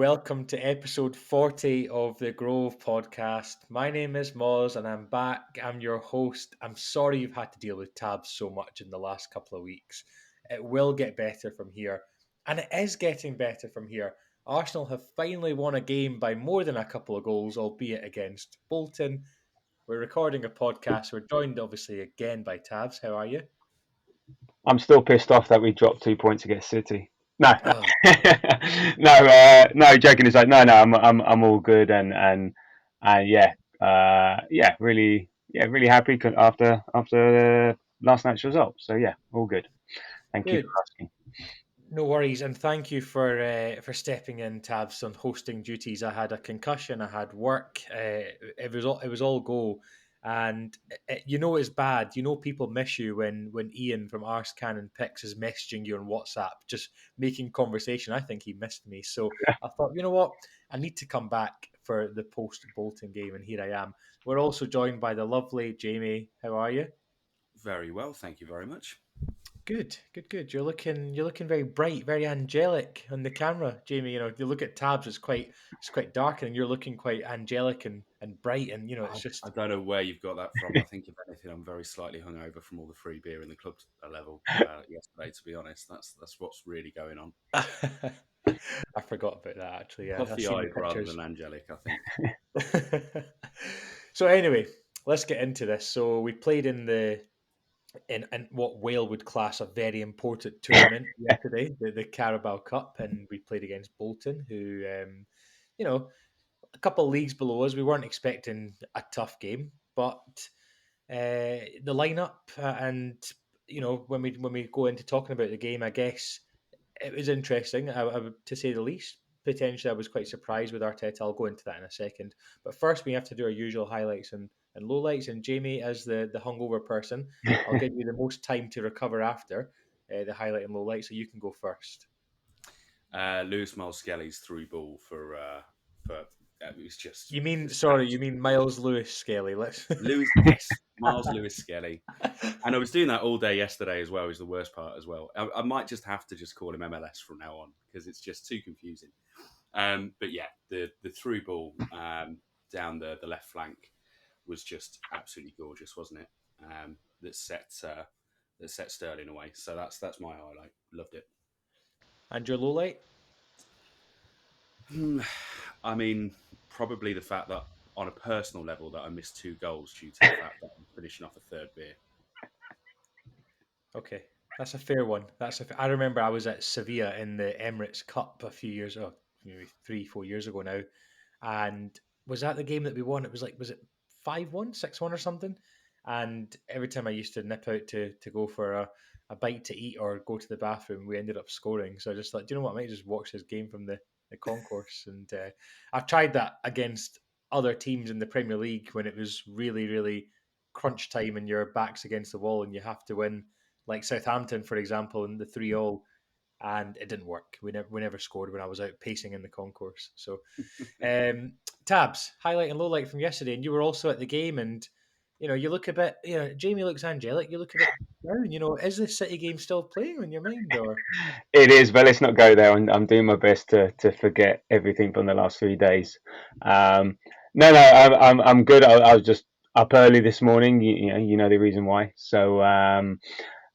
welcome to episode 40 of the Grove podcast. My name is Moz and I'm back. I'm your host. I'm sorry you've had to deal with tabs so much in the last couple of weeks. It will get better from here, and it is getting better from here. Arsenal have finally won a game by more than a couple of goals, albeit against Bolton. We're recording a podcast. We're joined obviously again by Tabs. How are you? I'm still pissed off that we dropped 2 points against City. No, Oh, no. Joking aside, no. I'm all good and really happy after last night's result. So yeah, all good. Thank you good. for asking. No worries, and thank you for stepping in, Tabs, on hosting duties. I had a concussion, I had work. It was all go, and it's bad. People miss you when Ian from Ars Cannon Picks is messaging you on WhatsApp, just making conversation. I think he missed me, so I thought, you know what, I need to come back for the post Bolton game, and here I am. We're also joined by the lovely Jamie. How are you? Very well, thank you very much. Good, good, good. You're looking very bright, very angelic on the camera, Jamie. You look at tabs; it's quite dark, and you're looking quite angelic and bright, and it's I just. don't know where you've got that from. I think, if anything, I'm very slightly hungover from all the free beer in the club level yesterday. To be honest, that's what's really going on. I forgot about that actually. Yeah, I've seen the Puffy-eyed rather pictures. than angelic, I think. So anyway, let's get into this. So we played in what Wales would class a very important tournament yesterday, the Carabao Cup, and we played against Bolton, who, a couple of leagues below us. We weren't expecting a tough game, but the lineup and when we go into talking about the game, I guess it was interesting, to say the least. Potentially, I was quite surprised with Arteta. I'll go into that in a second. But first, we have to do our usual highlights and lowlights. And Jamie, as the hungover person, I'll give you the most time to recover after the highlight and lowlight, so you can go first. Lewis Miles Skelly's through ball for it was just. You mean, just sorry, you mean Miles Lewis Skelly? Let's. Miles Lewis Skelly. And I was doing that all day yesterday as well, is the worst part as well. I might just have to just call him MLS from now on because it's just too confusing. But yeah, the through ball down the left flank was just absolutely gorgeous, wasn't it? That set Sterling away. So that's my highlight. Loved it. And your lowlight? I mean, probably the fact that on a personal level that I missed 2 goals due to the fact that I'm finishing off a third beer. Okay, that's a fair one. I remember I was at Sevilla in the Emirates Cup a few years, maybe 3-4 years ago now, and was that the game that we won? It was was it 5-1, 6-1 or something? And every time I used to nip out to go for a bite to eat or go to the bathroom, we ended up scoring. So I just thought, do you know what? I might just watch this game from the concourse. And I've tried that against other teams in the Premier League when it was really, really crunch time and your back's against the wall and you have to win, like Southampton, for example, in the 3-all, and it didn't work. We never scored when I was out pacing in the concourse. So, Tabs, highlight and lowlight from yesterday, and you were also at the game, and you look a bit. Jamie looks angelic. You look a bit down. Is the City game still playing on your mind, or? It is, but let's not go there. I'm doing my best to forget everything from the last 3 days. No, I'm good. I was just up early this morning. You know the reason why. So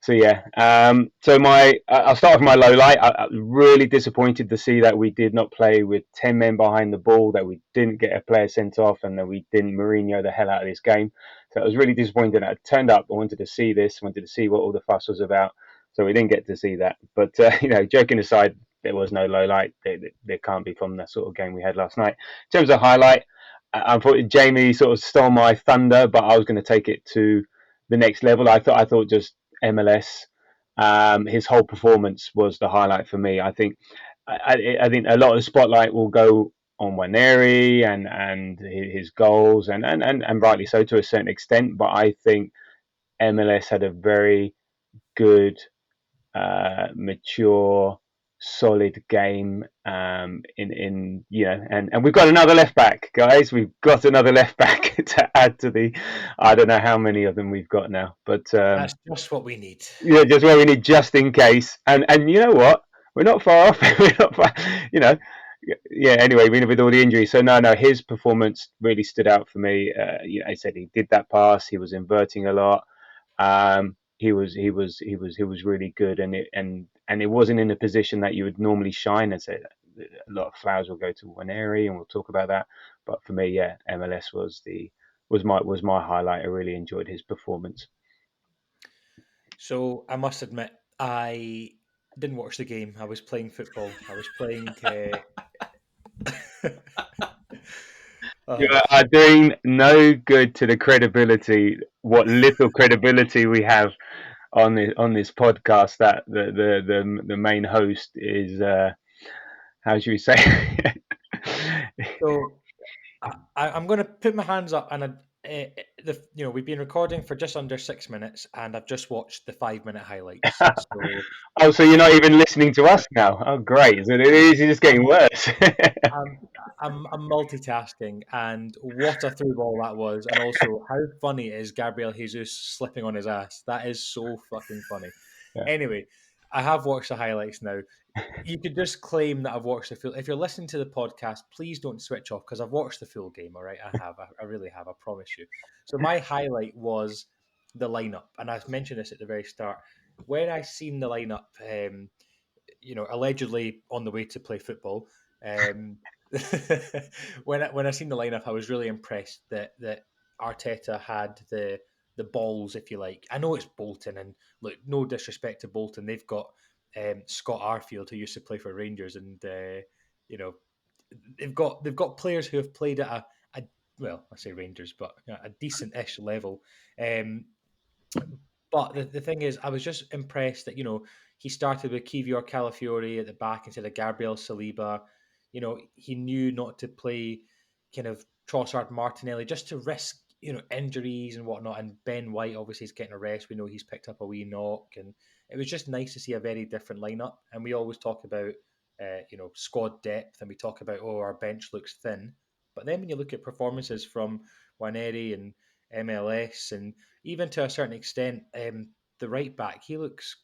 yeah. I'll start with my low light. I'm really disappointed to see that we did not play with 10 men behind the ball, that we didn't get a player sent off, and that we didn't Mourinho the hell out of this game. So I was really disappointed. I turned up. I wanted to see this. Wanted to see what all the fuss was about. So we didn't get to see that. But joking aside, there was no low light. There can't be from the sort of game we had last night. In terms of highlight, unfortunately Jamie sort of stole my thunder, but I was going to take it to the next level. I thought just MLS. His whole performance was the highlight for me. I think a lot of the spotlight will go on Waneri and his goals, and rightly so to a certain extent. But I think MLS had a very good, mature, solid game. And we've got another left back, guys. We've got another left back to add to the. I don't know how many of them we've got now, but That's just what we need. yeah, just what we need, just in case. And you know what? We're not far off. We're not far. yeah. Anyway, with all the injuries, so no, his performance really stood out for me. I said he did that pass. He was inverting a lot. He was really good, and it wasn't in a position that you would normally shine. And say a lot of flowers will go to Waneri, and we'll talk about that. But for me, yeah, MLS was my highlight. I really enjoyed his performance. So I must admit, I didn't watch the game. I was playing football. I was playing. You Oh, are doing no good to the credibility, what little credibility we have on this podcast. That the main host is how should we say? so I'm going to put my hands up, and we've been recording for just under 6 minutes, and I've just watched the 5 minute highlights. So Oh, so you're I not even listening to us now? Oh, great! So it is just getting I'm worse. I'm I'm multitasking, and what a through ball that was, and also how funny is Gabriel Jesus slipping on his ass. That is so fucking funny. Yeah. Anyway, I have watched the highlights now. You could just claim that I've watched the full. If you're listening to the podcast, please don't switch off because I've watched the full game. All right, I have. I really have. I promise you. So my highlight was the lineup, and I've mentioned this at the very start. When I seen the lineup, allegedly on the way to play football. Um, when I seen the lineup, I was really impressed that Arteta had the balls, if you like. I know it's Bolton, and look, no disrespect to Bolton, they've got Scott Arfield who used to play for Rangers, and you know they've got players who have played at a well, I say Rangers, but a decent-ish level. Um, but the thing is, I was just impressed that, he started with Kivior Calafiori at the back instead of Gabriel Saliba. He knew not to play kind of Trossard Martinelli just to risk, injuries and whatnot. And Ben White obviously is getting a rest. We know he's picked up a wee knock. And it was just nice to see a very different lineup. And we always talk about, squad depth, and we talk about, oh, our bench looks thin. But then when you look at performances from Waneri and MLS, and even to a certain extent, the right back, he looks.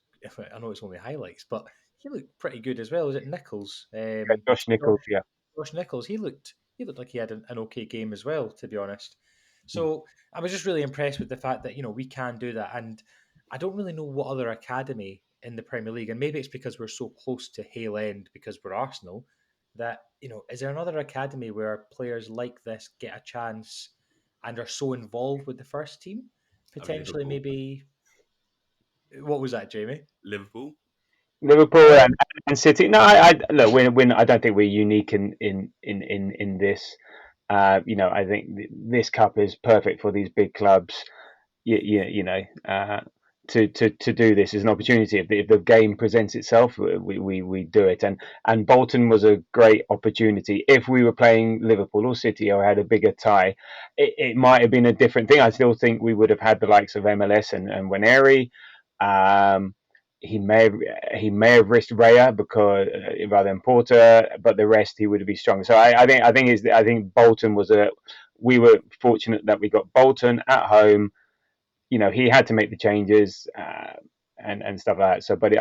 I know it's only highlights, but he looked pretty good as well. Was it Nichols? Josh Nichols, yeah. Josh Nichols. He looked like he had an okay game as well, to be honest. So I was just really impressed with the fact that we can do that, and I don't really know what other academy in the Premier League, and maybe it's because we're so close to Hale End because we're Arsenal. That is there another academy where players like this get a chance and are so involved with the first team? Potentially, Liverpool. maybe. What was that, Jamie? Liverpool. Liverpool Oh, and City. No, I look. I don't think we're unique in this. I think this cup is perfect for these big clubs. To do this is an opportunity. If the game presents itself, we do it. And Bolton was a great opportunity. If we were playing Liverpool or City or had a bigger tie, it might have been a different thing. I still think we would have had the likes of MLS and Waneri. Um, he may have risked Raya because rather than Porter, but the rest he would be strong. So I think Bolton was a. We were fortunate that we got Bolton at home. He had to make the changes and stuff like that. So, but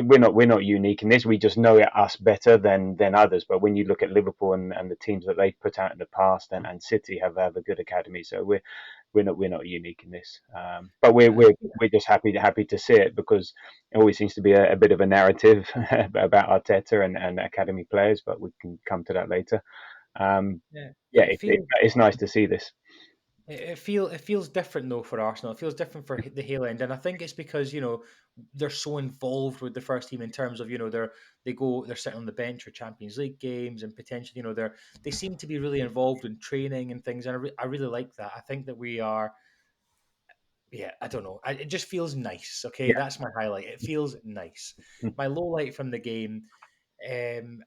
we're not unique in this. We just know us better than others. But when you look at Liverpool and the teams that they've put out in the past, and City have a good academy, so we're not unique in this. But we're yeah, we're we're just happy to see it because it always seems to be a bit of a narrative about Arteta and academy players. But we can come to that later. yeah. Yeah, It it, feels it's nice to see this. it feels different though for Arsenal. It feels different for the Hale End, and I think it's because they're so involved with the first team in terms of they're sitting on the bench for Champions League games, and potentially they seem to be really involved in training and things, and I really like that. I think that we are. Yeah, I don't know. It just feels nice. Okay, Yeah. that's my highlight. It feels nice. My low light from the game. Um,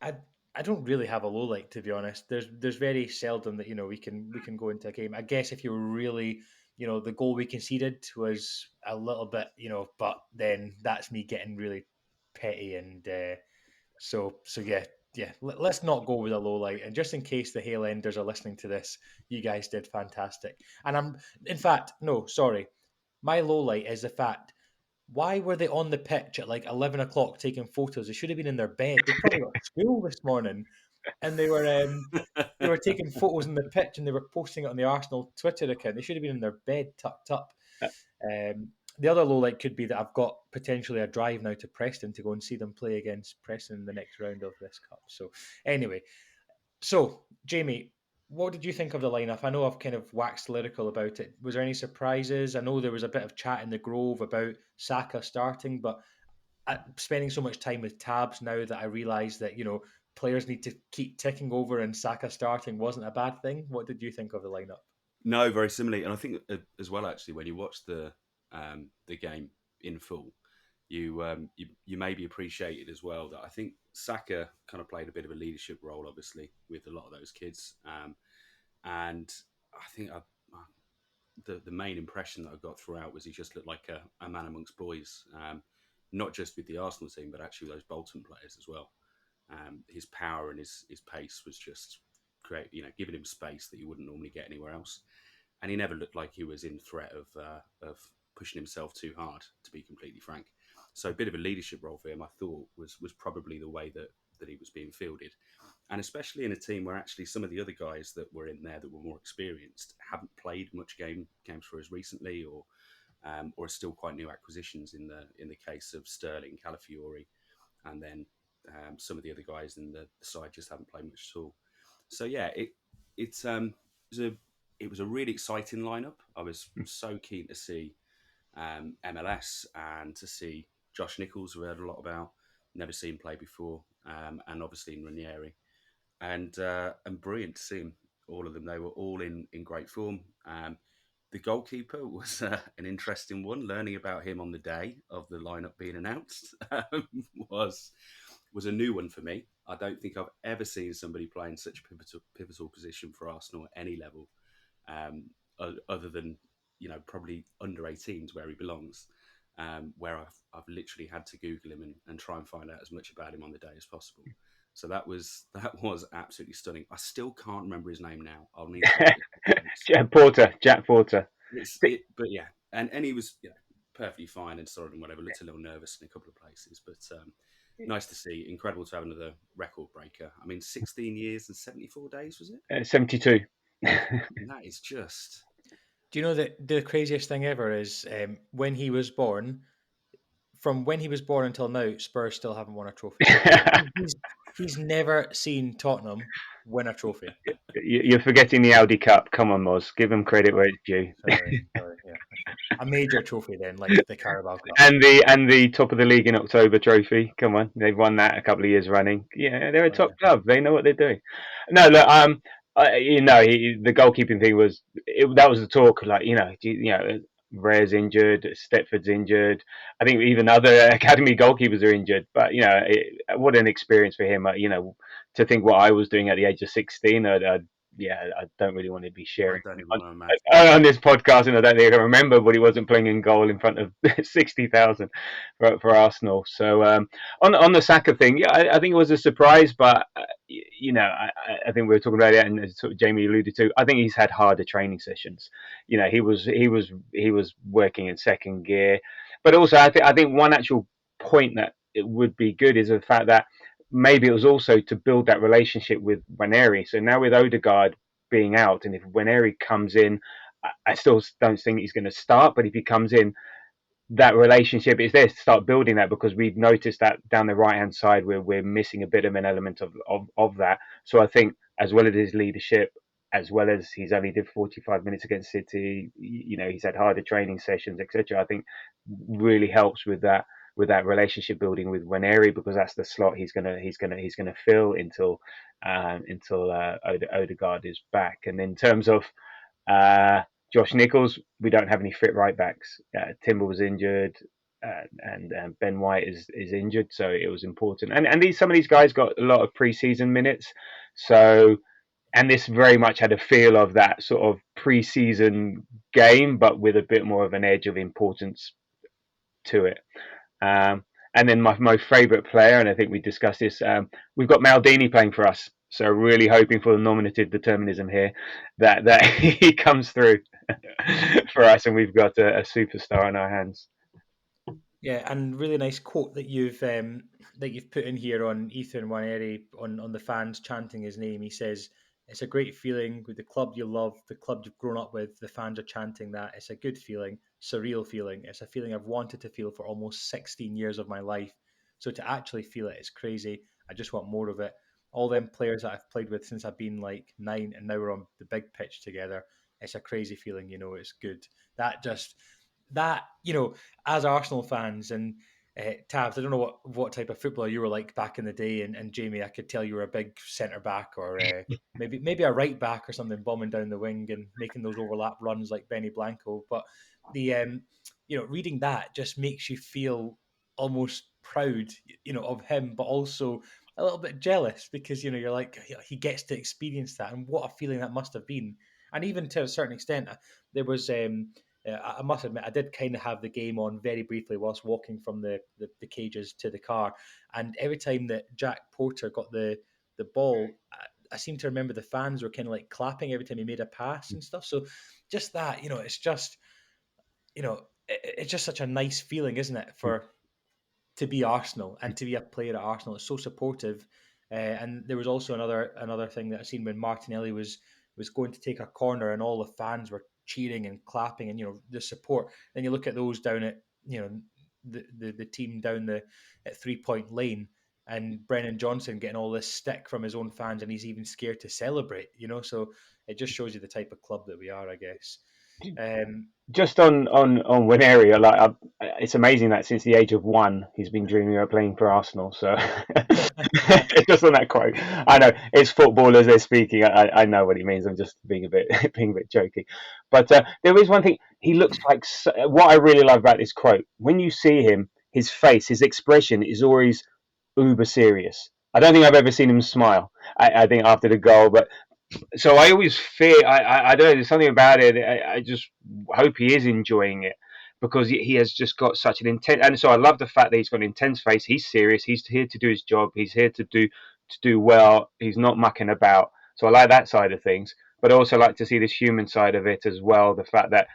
I I don't really have a low light, to be honest. There's very seldom that we can go into a game. I guess if you were really, the goal we conceded was a little bit, but then that's me getting really petty, and so yeah. Let's not go with a low light. And just in case the Hale Enders are listening to this, you guys did fantastic. And in fact, no, sorry, my low light is the fact why were they on the pitch at like 11 o'clock taking photos? They should have been in their bed. They probably got school this morning, and they were taking photos on the pitch and they were posting it on the Arsenal Twitter account. They should have been in their bed, tucked up. The other low light could be that I've got potentially a drive now to Preston to go and see them play against Preston in the next round of this cup. So anyway, so Jamie, what did you think of the lineup? I know I've kind of waxed lyrical about it. Was there any surprises? I know there was a bit of chat in the Grove about Saka starting, but spending so much time with tabs now that I realise that, players need to keep ticking over and Saka starting wasn't a bad thing. What did you think of the lineup? No, very similarly, and I think as well actually when you watch the game in full, you maybe appreciated as well that I think Saka kind of played a bit of a leadership role, obviously, with a lot of those kids, and I think the main impression that I got throughout was he just looked like a man amongst boys, not just with the Arsenal team, but actually those Bolton players as well. His power and his pace was just great, giving him space that you wouldn't normally get anywhere else. And he never looked like he was in threat of pushing himself too hard, to be completely frank. So a bit of a leadership role for him, I thought, was probably the way that he was being fielded. And especially in a team where actually some of the other guys that were in there that were more experienced haven't played much games for us recently, or are still quite new acquisitions in the case of Sterling, Calafiori, and then some of the other guys in the side just haven't played much at all. So yeah, it was a really exciting lineup. I was so keen to see MLS and to see Josh Nichols, who I heard a lot about, never seen play before, and obviously in Ranieri, and brilliant to see them, all of them. They were all in great form. The goalkeeper was an interesting one. Learning about him on the day of the lineup being announced was a new one for me. I don't think I've ever seen somebody playing such a pivotal position for Arsenal at any level, other than probably under 18s where he belongs. Where I've literally had to Google him and try and find out as much about him on the day as possible. So that was absolutely stunning. I still can't remember his name now. I'll need to Jack Porter. But yeah, and he was perfectly fine and sorted and whatever. Looked a little nervous in a couple of places, but nice to see. Incredible to have another record breaker. I mean, 16 years and 74 days, was it? 72. That is just. Do you know that the craziest thing ever is when he was born? From when he was born until now, Spurs still haven't won a trophy. He's never seen Tottenham win a trophy. You're forgetting the Audi Cup. Come on, Moz. Give him credit where it's due. Sorry, yeah. A major trophy then, like the Carabao Cup. And the top of the league in October trophy. Come on, they've won that a couple of years running. Yeah, they're a top club. They know what they're doing. No, look, the goalkeeping thing that was the talk. Like, Rare's injured, Stepford's injured. I think even other academy goalkeepers are injured. But what an experience for him. To think what I was doing at the age of 16, I don't really want to be sharing on this podcast, and I don't think I can remember, but he wasn't playing in goal in front of 60,000 for Arsenal. So on the Saka thing, I think it was a surprise, but I think we were talking about it, and sort of Jamie alluded to. I think he's had harder training sessions. He was working in second gear, but also I think one actual point that it would be good is the fact that maybe it was also to build that relationship with Ranieri. So now with Odegaard being out, and if Ranieri comes in, I still don't think he's going to start, but if he comes in, that relationship is there to start building that, because we've noticed that down the right hand side we're missing a bit of an element of that. So I think, as well as his leadership, as well as he's only did 45 minutes against City, he's had harder training sessions, etc. I think really helps with that relationship building with Ranieri, because that's the slot he's gonna fill until Odegaard is back. And in terms of Josh Nichols, we don't have any fit right backs. Timber was injured, and Ben White is injured, so it was important. And some of these guys got a lot of pre-season minutes, so. And this very much had a feel of that sort of pre-season game, but with a bit more of an edge of importance to it. And then my favourite player, and I think we discussed this, we've got Maldini playing for us. So really hoping for the nominative determinism here, that he comes through for us, and we've got a superstar in our hands. Yeah, and really nice quote that you've put in here on Ethan Waneri on the fans chanting his name. He says, "It's a great feeling with the club you love, the club you've grown up with. The fans are chanting that. It's a good feeling, surreal feeling. It's a feeling I've wanted to feel for almost 16 years of my life. So to actually feel it is crazy. I just want more of it. All them players that I've played with since I've been like 9, and now we're on the big pitch together. It's a crazy feeling. It's good. That just that as Arsenal fans and Tabs, I don't know what type of footballer you were like back in the day, and Jamie, I could tell you were a big centre back or maybe a right back or something, bombing down the wing and making those overlap runs like Benny Blanco. But the reading that just makes you feel almost proud, of him, but also a little bit jealous because you're like he gets to experience that, and what a feeling that must have been. And even to a certain extent, there was I must admit, I did kind of have the game on very briefly whilst walking from the cages to the car. And every time that Jack Porter got the ball, I seem to remember the fans were kind of like clapping every time he made a pass and stuff. So just that, it's just, it's just such a nice feeling, isn't it, for to be Arsenal and to be a player at Arsenal. It's so supportive. And there was also another thing that I seen when Martinelli was going to take a corner and all the fans were cheering and clapping and the support. Then you look at those down at the team down the at 3 Point Lane and Brennan Johnson getting all this stick from his own fans and he's even scared to celebrate. So it just shows you the type of club that we are, I guess. Just on Winery, it's amazing that since the age of 1, he's been dreaming of playing for Arsenal. So just on that quote, I know it's footballers they're speaking. I know what he means. I'm just being a bit joking, but there is one thing. He looks like what I really love about this quote. When you see him, his face, his expression is always uber serious. I don't think I've ever seen him smile. I think after the goal, but so I always fear. I don't know. There's something about it. I just hope he is enjoying it because he has just got such an intense. And so I love the fact that he's got an intense face. He's serious. He's here to do his job. He's here to do well. He's not mucking about. So I like that side of things. But I also like to see this human side of it as well. The fact that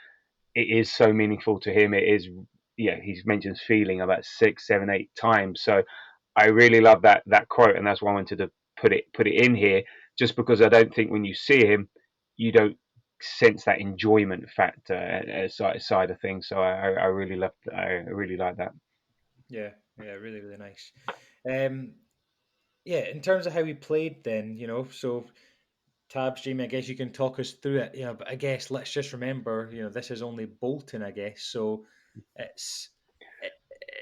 it is so meaningful to him. It is. Yeah, he mentions feeling about 6, 7, 8 times. So I really love that quote, and that's why I wanted to put it in here, just because I don't think when you see him, you don't sense that enjoyment factor side of things. So I really love, I really like that. Yeah, yeah, really, really nice. Um, yeah, in terms of how we played, then so Tabs, Jamie, I guess you can talk us through it. But I guess let's just remember, this is only Bolton, I guess. So it's it,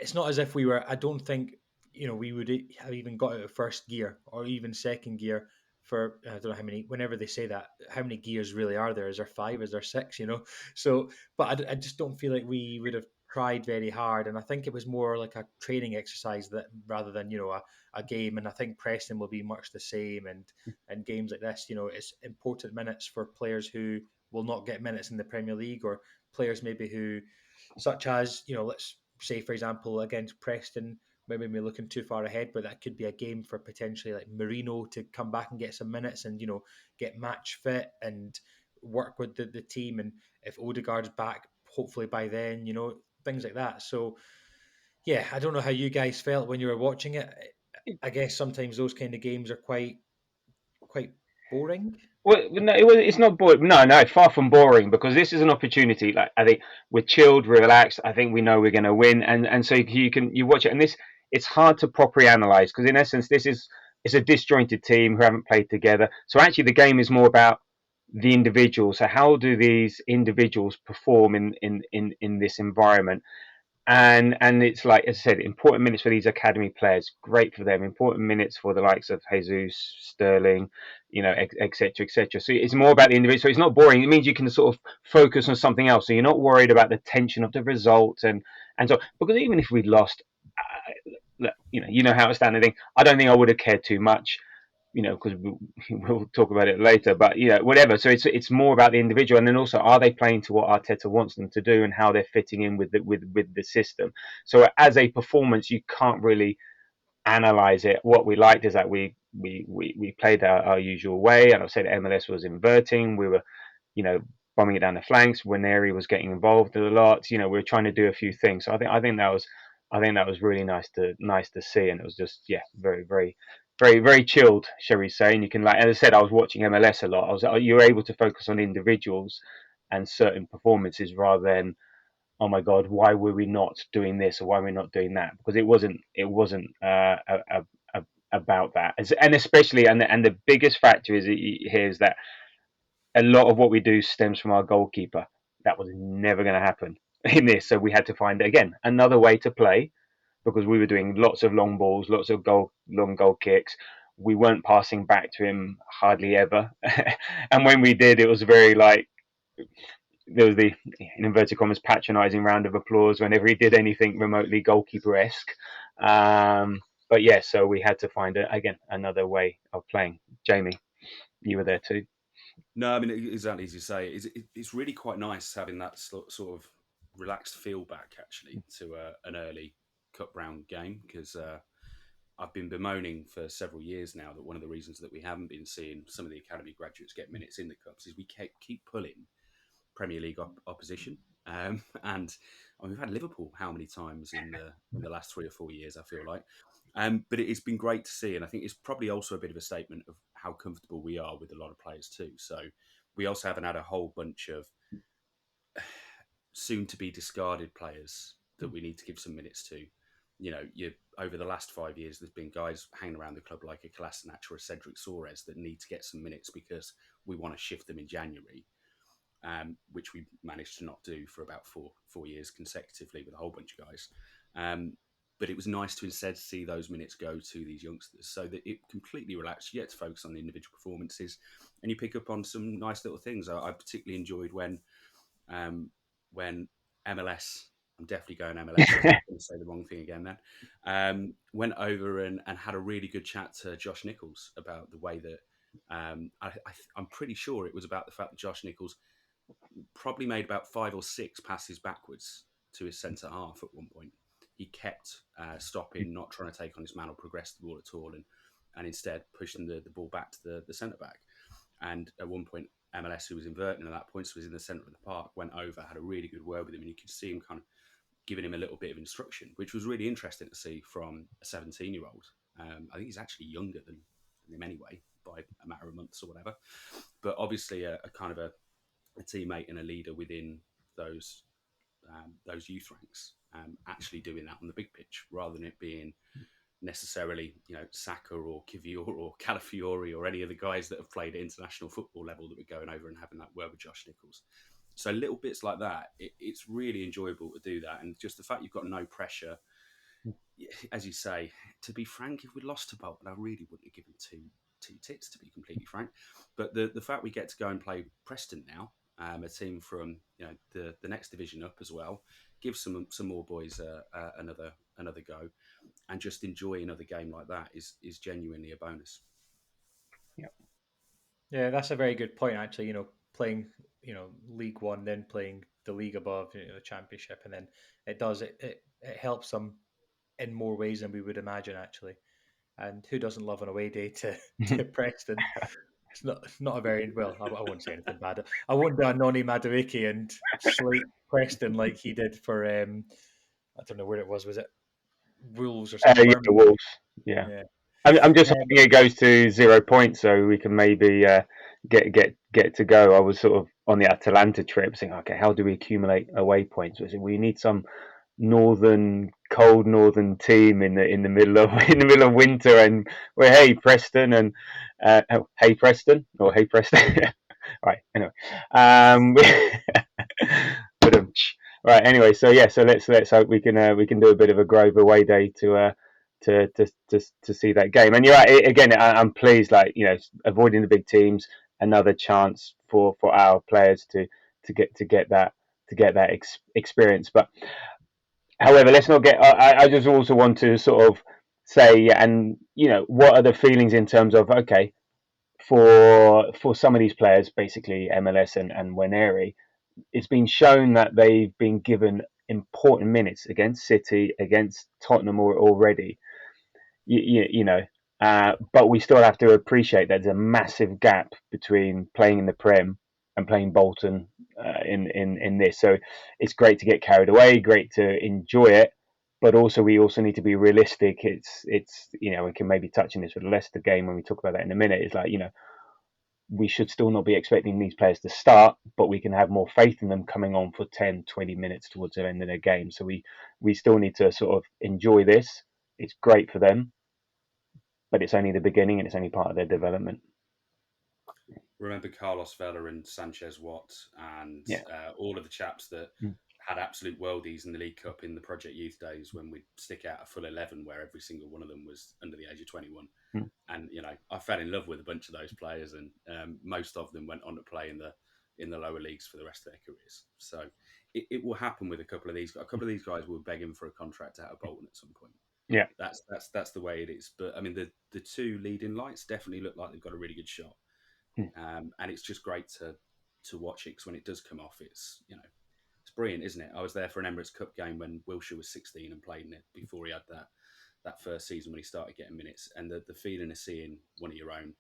it's not as if we were. I don't think we would have even got out of first gear or even second gear for I don't know how many. Whenever they say that, how many gears really are there? Is there 5? Is there 6? So, but I just don't feel like we would have tried very hard, and I think it was more like a training exercise that rather than a game. And I think Preston will be much the same, and games like this, it's important minutes for players who will not get minutes in the Premier League, or players maybe who, such as, let's say, for example, against Preston, maybe we're looking too far ahead, but that could be a game for potentially like Marino to come back and get some minutes and, get match fit and work with the team. And if Odegaard's back, hopefully by then, things like that. So, yeah, I don't know how you guys felt when you were watching it. I guess sometimes those kind of games are quite boring. Well, no, it's not boring. No, no, far from boring because this is an opportunity. Like I think we're chilled, relaxed. I think we know we're going to win, and so you watch it, and it's hard to properly analyze because in essence it's a disjointed team who haven't played together. So actually, the game is more about the individuals. So how do these individuals perform in this environment? And it's like, as I said, important minutes for these academy players, great for them. Important minutes for the likes of Jesus, Sterling, etc., etc. So it's more about the individual. So it's not boring. It means you can sort of focus on something else. So you're not worried about the tension of the result and so because even if we lost, how it's standing. I don't think I would have cared too much, because we'll talk about it later. But whatever. So it's more about the individual, and then also, are they playing to what Arteta wants them to do, and how they're fitting in with the system. So as a performance, you can't really analyze it. What we liked is that we played our usual way, and I've said MLS was inverting. We were, bombing it down the flanks. Waneri was getting involved a lot. We were trying to do a few things. So I think that was I think that was really nice to see, and it was just very very chilled, shall we say? And you can, like, as I said, I was watching MLS a lot. You were able to focus on individuals and certain performances rather than, oh my god, why were we not doing this or why were we not doing that? Because it wasn't about that, and especially and the biggest factor here is that a lot of what we do stems from our goalkeeper. That was never going to happen in this, so we had to find again another way to play because we were doing lots of long balls, lots of long goal kicks. We weren't passing back to him hardly ever, and when we did, it was very like there was the, in inverted commas, patronising round of applause whenever he did anything remotely goalkeeper-esque. But yeah, so we had to find again another way of playing. Jamie, you were there too. No, I mean, exactly as you say, it's really quite nice having that sort of relaxed feel back actually to an early cup round game, because I've been bemoaning for several years now that one of the reasons that we haven't been seeing some of the academy graduates get minutes in the cups is we keep pulling Premier League opposition. And I mean, we've had Liverpool how many times in the last 3 or 4 years, I feel like. But it's been great to see, and I think it's probably also a bit of a statement of how comfortable we are with a lot of players too. So we also haven't had a whole bunch of soon to be discarded players that we need to give some minutes to. You know, over the last 5 years, there's been guys hanging around the club like a Kolasinac or a Cedric Soares that need to get some minutes because we want to shift them in January. Which we managed to not do for about four years consecutively with a whole bunch of guys. But it was nice to instead see those minutes go to these youngsters so that it completely relaxed. You get to focus on the individual performances and you pick up on some nice little things. I particularly enjoyed when MLS, I'm definitely going MLS, I'm going to say the wrong thing again then, went over and had a really good chat to Josh Nichols about the way that I'm pretty sure it was about the fact that Josh Nichols probably made about 5 or 6 passes backwards to his centre half at one point. He kept stopping, not trying to take on his man or progress the ball at all, and instead pushing the ball back to the centre back. And at one point, MLS, who was inverting at that point, so was in the centre of the park, went over, had a really good word with him, and you could see him kind of giving him a little bit of instruction, which was really interesting to see from a 17-year-old. I think he's actually younger than him anyway, by a matter of months or whatever. But obviously a kind of a teammate and a leader within those youth ranks, actually doing that on the big pitch rather than it being necessarily, you know, Saka or Kivior or Calafiori or any of the guys that have played at international football level that were going over and having that word with Josh Nichols. So little bits like that, it's really enjoyable to do that. And just the fact you've got no pressure, as you say, to be frank, if we'd lost to Bolton, I really wouldn't have given two tits, to be completely frank. But the fact we get to go and play Preston now, a team from, you know, the next division up as well, give some more boys another go, and just enjoy another game like that is genuinely a bonus. Yeah, that's a very good point. Actually, you know, playing, you know, League One, then playing the league above, you know, the Championship, and then it helps them in more ways than we would imagine. Actually, and who doesn't love an away day to Preston? It's not a very well. I won't say anything bad. I won't do a Noni Madueke and slate Preston like he did for I don't know where it was. Was it Wolves or something? Yeah, the Wolves. Yeah. Yeah. I'm just hoping it goes to 0 points so we can maybe get to go. I was sort of on the Atalanta trip saying, okay, how do we accumulate away points? We need some cold northern team in the middle of winter, and we're hey Preston and hey Preston or hey Preston. Right. Anyway, right. Anyway, so let's hope we can do a bit of a Grove away day to see that game. And you're right, again, I'm pleased, like, you know, avoiding the big teams, another chance for our players to get that experience. But however, let's not get. I just also want to sort of say, and you know, what are the feelings in terms of, okay, for some of these players, basically MLS and Waneri, it's been shown that they've been given important minutes against City, against Tottenham already. You know, but we still have to appreciate there's a massive gap between playing in the Prem and playing Bolton in this. So it's great to get carried away, great to enjoy it, but also we also need to be realistic. It's we can maybe touch on this with the Leicester game when we talk about that in a minute. It's like we should still not be expecting these players to start, but we can have more faith in them coming on for 10, 20 minutes towards the end of their game. So we still need to sort of enjoy this. It's great for them, but it's only the beginning and it's only part of their development. Remember Carlos Vela and Sanchez Watt and Yeah. all of the chaps that had absolute worldies in the League Cup in the Project Youth days when we'd stick out a full 11 where every single one of them was under the age of 21. And, I fell in love with a bunch of those players, and most of them went on to play in the lower leagues for the rest of their careers. So it will happen with a couple of these. A couple of these guys will beg him for a contract out of Bolton at some point. Yeah. That's the way it is. But I mean, the two leading lights definitely look like they've got a really good shot. And it's just great to watch it, because when it does come off, it's brilliant, isn't it? I was there for an Emirates Cup game when Wilshere was 16 and played in it before he had that first season when he started getting minutes, and the feeling of seeing one of your own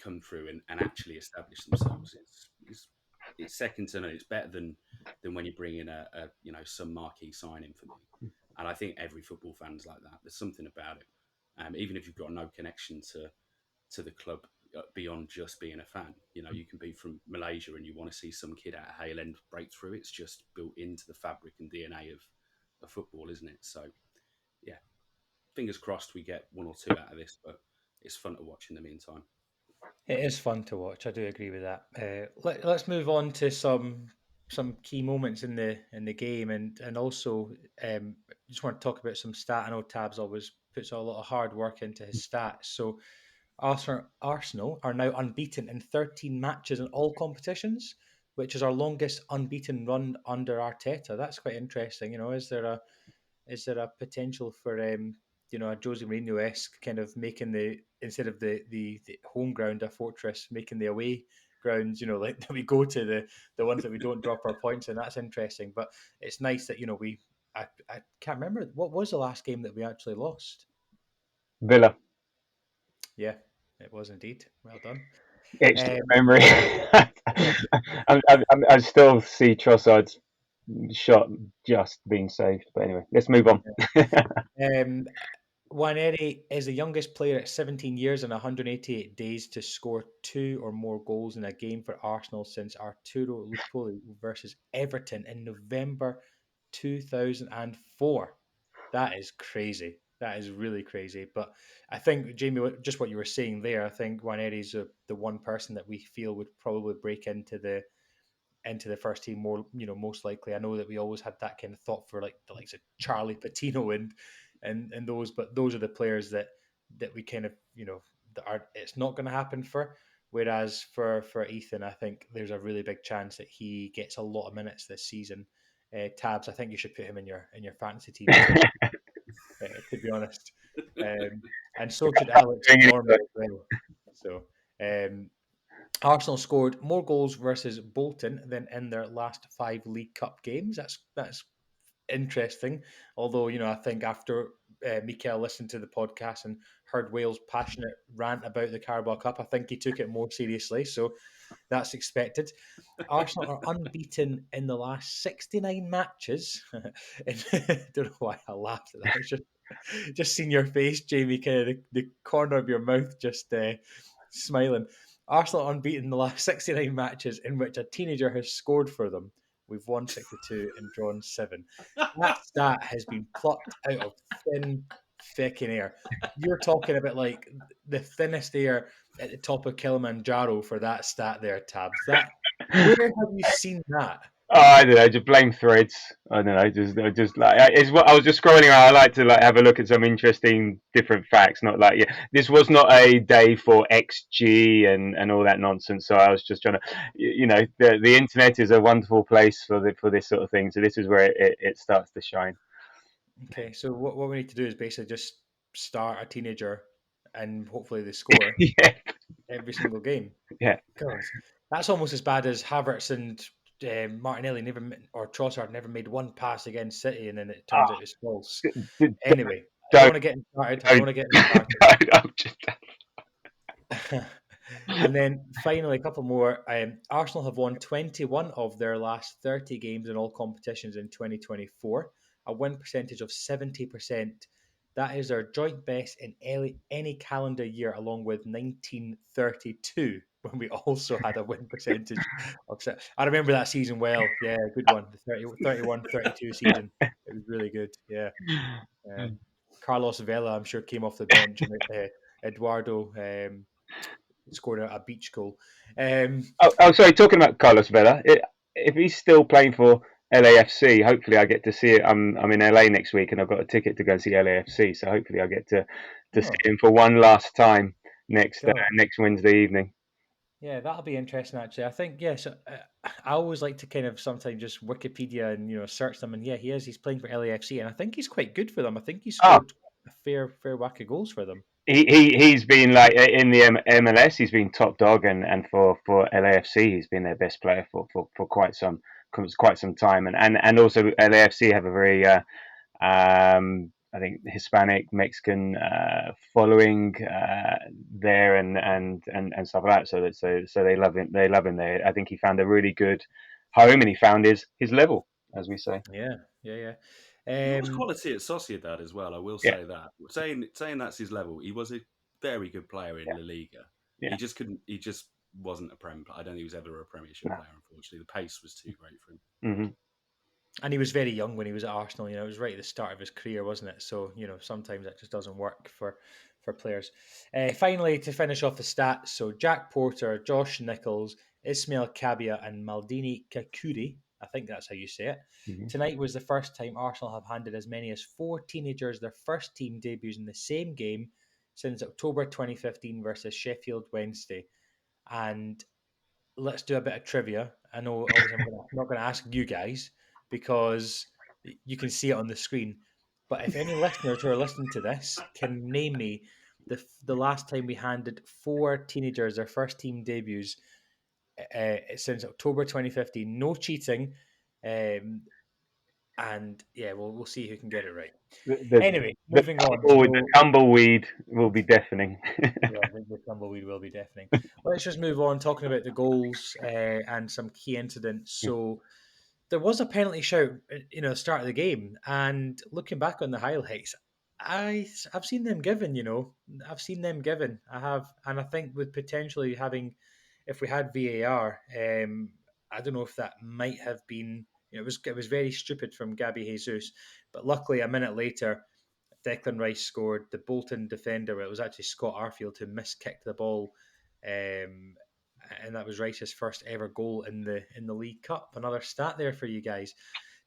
come through and actually establish themselves, it's second to none. It's better than when you bring in a some marquee signing for me. And I think every football fan's like that. There's something about it, even if you've got no connection to the club beyond just being a fan. You can be from Malaysia and you want to see some kid at Hail End break through. It's just built into the fabric and DNA of football, isn't it? So, yeah, fingers crossed we get one or two out of this, but it's fun to watch in the meantime. It is fun to watch. I do agree with that. Let's move on to some key moments in the game, and also just want to talk about some stat. I know Tabs always puts a lot of hard work into his stats. So Arsenal are now unbeaten in 13 matches in all competitions, which is our longest unbeaten run under Arteta. That's quite interesting. Is there a potential for a Jose Mourinho-esque kind of making instead of the home ground a fortress, making the away grounds, like we go to the ones that we don't drop our points in. That's interesting. But it's nice that I can't remember what was the last game that we actually lost. Villa. Yeah, it was indeed. Well done. Extra memory. I still see Trossard's shot just being saved. But anyway, let's move on. Nwaneri is the youngest player at 17 years and 188 days to score 2 or more goals in a game for Arsenal since Arturo Lupoli versus Everton in November 2004. That is crazy. That is really crazy. But I think, Jamie, just what you were saying there, I think Nwaneri is the one person that we feel would probably break into the first team more, most likely. I know that we always had that kind of thought for like the likes of Charlie Patino and those, but those are the players that we kind of, that are, it's not going to happen for. Whereas for Ethan, I think there's a really big chance that he gets a lot of minutes this season. Tabs, I think you should put him in your fantasy team as well. To be honest, and so should Alex Norman as well. So Arsenal scored more goals versus Bolton than in their last 5 League Cup games. That's interesting. Although, I think after Mikel listened to the podcast and heard Wales' passionate rant about the Carabao Cup, I think he took it more seriously. So that's expected. Arsenal are unbeaten in the last 69 matches. I don't know why I laughed at that. It's just seeing your face, Jamie, kind of the corner of your mouth just smiling. Arsenal unbeaten in the last 69 matches in which a teenager has scored for them. We've won 62 and drawn 7. That stat has been plucked out of thin fucking air. You're talking about like the thinnest air at the top of Kilimanjaro for that stat there, Tabs. Where have you seen that? Oh, I don't know. Just blame threads. I don't know. Just like it's what I was just scrolling around. I like to like have a look at some interesting different facts. Not like this was not a day for XG and all that nonsense. So I was just trying to, the internet is a wonderful place for this sort of thing. So this is where it starts to shine. Okay, so what we need to do is basically just start a teenager and hopefully they score Yeah, every single game. yeah. God, that's almost as bad as Havertz and Martinelli or Trossard never made one pass against City, and then it turns out it's false. Anyway, I don't want to get him started. I don't want to get him started. And then finally, a couple more. Arsenal have won 21 of their last 30 games in all competitions in 2024. a win percentage of 70%. That is our joint best in any calendar year, along with 1932, when we also had a win percentage of. I remember that season well. Yeah, good one. The 31-32 season. It was really good. Yeah. Uh, Carlos Vela, I'm sure, came off the bench, and Eduardo scored a beach goal. Sorry. Talking about Carlos Vela, if he's still playing for LAFC, hopefully I get to see it. I'm in LA next week, and I've got a ticket to go and see LAFC. So hopefully I get to see Oh, him for one last time God. next Wednesday evening. Yeah, that'll be interesting. Actually, I think yes. I always like to kind of sometimes just Wikipedia and search them, and yeah, he is. He's playing for LAFC, and I think he's quite good for them. I think he Oh, scored a fair whack of goals for them. he's been like in the MLS. He's been top dog, and for LAFC, he's been their best player for quite some time, and also LAFC have a very I think Hispanic Mexican following there and stuff like that. So they love him. They love him there. I think he found a really good home, and he found his level, as we say. Yeah. He was quality at Sociedad as well. I will Yeah, say that. Saying that's his level. He was a very good player in yeah, La Liga. yeah. He just couldn't. He just wasn't a Prem. I don't think he was ever a Premiership No. player. Unfortunately, the pace was too great for him. Mm-hmm. And he was very young when he was at Arsenal. It was right at the start of his career, wasn't it? So sometimes that just doesn't work for players. Finally, to finish off the stats, so Jack Porter, Josh Nichols, Ismail Kabia, and Maldini Kakuri. I think that's how you say it. Mm-hmm. Tonight was the first time Arsenal have handed as many as 4 teenagers their first team debuts in the same game since October 2015 versus Sheffield Wednesday. And let's do a bit of trivia. I know, obviously, not going to ask you guys because you can see it on the screen. But if any listeners who are listening to this can name me the last time we handed 4 teenagers their first team debuts since October 2015, no cheating, and yeah, we'll see who can get it right. The, Anyway, moving on. the So tumbleweed will be deafening. yeah, the tumbleweed will be deafening. Let's just move on, talking about the goals and some key incidents. So there was a penalty shout, at the start of the game, and looking back on the highlights, I've seen them given. I've seen them given. I have, and I think with potentially having, if we had VAR, I don't know if that might have been. It was very stupid from Gabby Jesus, but luckily a minute later Declan Rice scored. The Bolton defender, it was actually Scott Arfield who miskicked the ball, um, and that was Rice's first ever goal in the League Cup. Another stat there for you guys.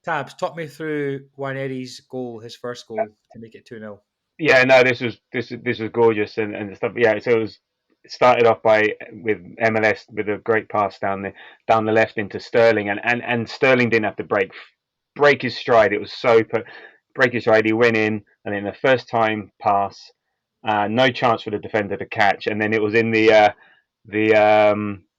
Tabs, talk me through Waneri's goal, his first goal to make it 2-0. Yeah, no, this was gorgeous and stuff. Yeah, so it started off with MLS with a great pass down the left into Sterling, and Sterling didn't have to break his stride. It was break his stride. He went in, and then the first time pass, no chance for the defender to catch, and then it was in the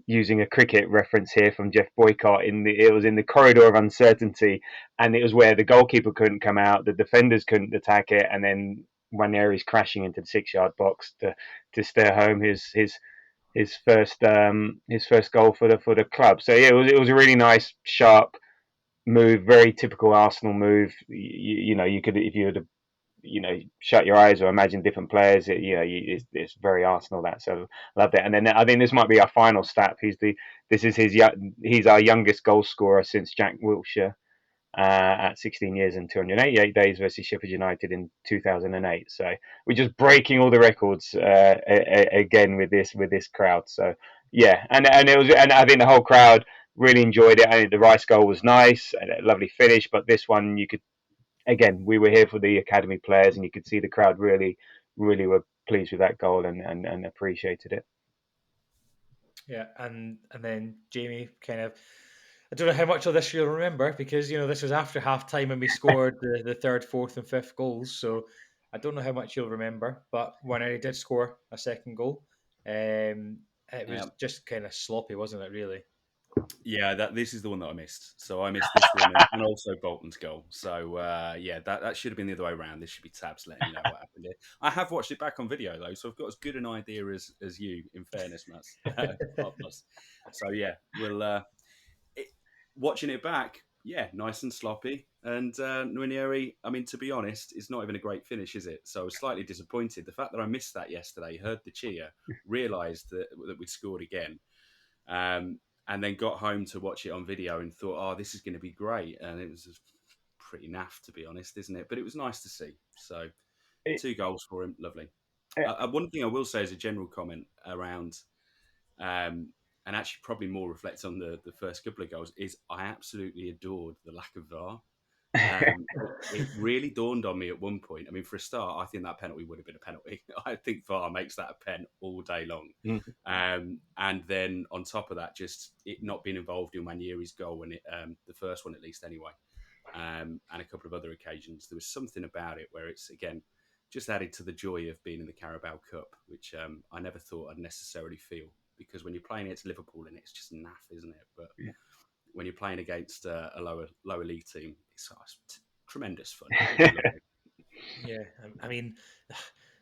using a cricket reference here from Jeff Boycott, it was in the corridor of uncertainty, and it was where the goalkeeper couldn't come out, the defenders couldn't attack it, and then Waneri's crashing into the 6 yard box to steer home his first goal for the club. So yeah, it was a really nice sharp move, very typical Arsenal move. You could, if you were to shut your eyes or imagine different players. It's very Arsenal, that. So I love that. And then I think this might be our final stat. He's our youngest goal scorer since Jack Wilshere at 16 years and 288 days versus Sheffield United in 2008. So we're just breaking all the records again with this crowd. So yeah, and I think the whole crowd really enjoyed it. I think the Rice goal was nice and a lovely finish, but this one you could, again, we were here for the academy players, and you could see the crowd really, really were pleased with that goal and appreciated it. Yeah, and then Jamie kind of. I don't know how much of this you'll remember because this was after half time and we scored the third, fourth, and fifth goals. So I don't know how much you'll remember, but when I did score a second goal, it Yeah, was just kind of sloppy, wasn't it? Really. yeah. This is the one that I missed. So I missed this one and also Bolton's goal. So yeah, that should have been the other way around. This should be Tabs letting you know what happened here. I have watched it back on video though, so I've got as good an idea as you. In fairness, Matt. So yeah, we'll watching it back. Yeah, nice and sloppy. And Nwaneri, I mean, to be honest, it's not even a great finish, is it? So I was slightly disappointed. The fact that I missed that yesterday, heard the cheer, realised that we'd scored again, um, and then got home to watch it on video and thought, oh, this is going to be great. And it was just pretty naff, to be honest, isn't it? But it was nice to see. So It, 2 goals for him, lovely. it, One thing I will say as a general comment around, um, and actually probably more reflects on the first couple of goals, is I absolutely adored the lack of VAR. It really dawned on me at one point. I mean, for a start, I think that penalty would have been a penalty. I think VAR makes that a pen all day long. And then on top of that, just it not being involved in Waneri's goal, when it, the first one at least anyway, and a couple of other occasions, there was something about it where it's, again, just added to the joy of being in the Carabao Cup, which I never thought I'd necessarily feel. Because when you're playing against Liverpool, and it's just naff, isn't it? But when you're playing against a lower league team, it's tremendous fun. Yeah, I mean,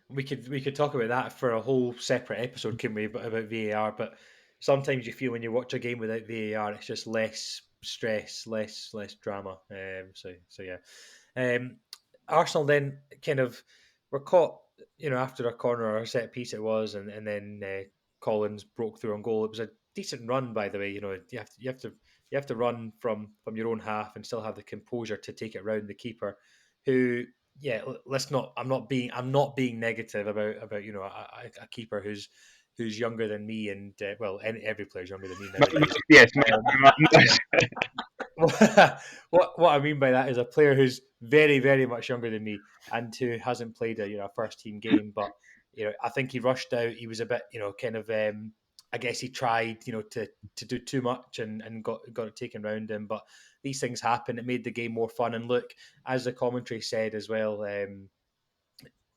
we could talk about that for a whole separate episode, can we? About VAR, but sometimes you feel when you watch a game without VAR, it's just less stress, less drama. So yeah. Arsenal then kind of were caught, after a corner or a set piece it was, and then Collins broke through on goal. It was a decent run, by the way. You have to run from your own half and still have the composure to take it round the keeper, who, yeah, let's not. I'm not being negative about a keeper who's younger than me, and well, every player's younger than me nowadays. yes, What I mean by that is a player who's very, very much younger than me and who hasn't played a first team game. But I think he rushed out. He was a bit, kind of. I guess he tried, to do too much and got it taken round him. But these things happen. It made the game more fun. And look, as the commentary said as well,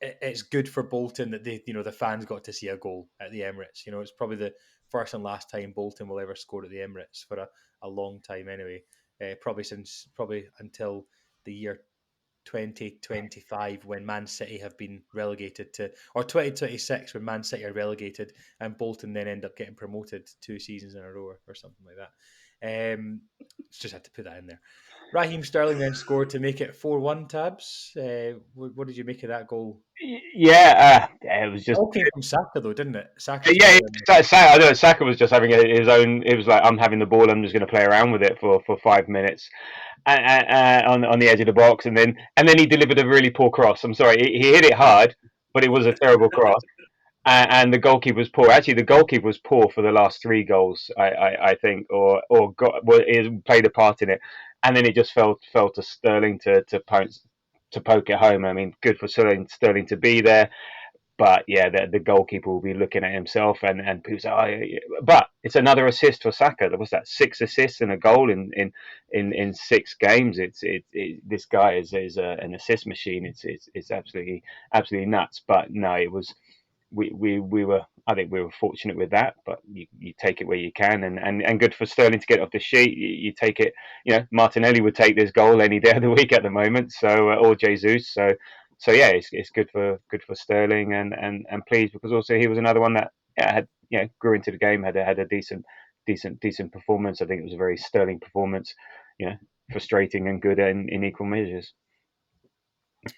it's good for Bolton that the fans got to see a goal at the Emirates. It's probably the first and last time Bolton will ever score at the Emirates for a long time anyway. Probably until the year 2025 when Man City have been relegated to, or 2026 when Man City are relegated and Bolton then end up getting promoted 2 seasons in a row or something like that. Just had to put that in there. Raheem Sterling then scored to make it 4-1. Tabs. What did you make of that goal? it was just All came from Saka though, didn't it? Saka yeah. scored. I know Saka was just having his own. It was like, I'm having the ball. I'm just going to play around with it for 5 minutes, on the edge of the box, and then he delivered a really poor cross. I'm sorry, he hit it hard, but it was a terrible cross. And the goalkeeper was poor. Actually, the goalkeeper was poor for the last 3 goals, I think, or played a part in it. And then it just fell to Sterling to poke it home. I mean, good for Sterling to be there. But yeah, the goalkeeper will be looking at himself, and people say, oh, yeah. But it's another assist for Saka. There was that 6 assists and a goal in 6 games. This guy is an assist machine. It's absolutely nuts. But no, it was we were. I think we were fortunate with that, but you take it where you can, and good for Sterling to get off the sheet. You take it. Martinelli would take this goal any day of the week at the moment. So or Jesus. So yeah, it's good for Sterling, and pleased because also he was another one that had grew into the game, had a decent performance. I think it was a very Sterling performance. Frustrating and good in equal measures.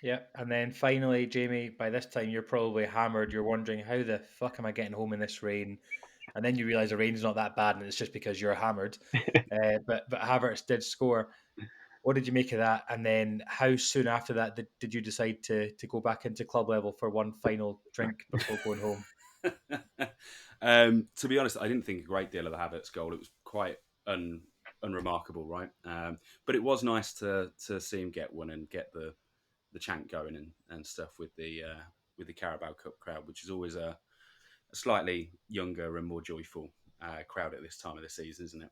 Yeah, and then finally, Jamie, by this time you're probably hammered. You're wondering how the fuck am I getting home in this rain? And then you realise the rain's not that bad, and it's just because you're hammered. But Havertz did score. What did you make of that? And then how soon after that did you decide to go back into club level for one final drink before going home? To be honest, I didn't think a great deal of the Havertz goal. It was quite unremarkable, right? But it was nice to see him get one and get the chant going and stuff with the Carabao Cup crowd, which is always a slightly younger and more joyful crowd at this time of the season, isn't it?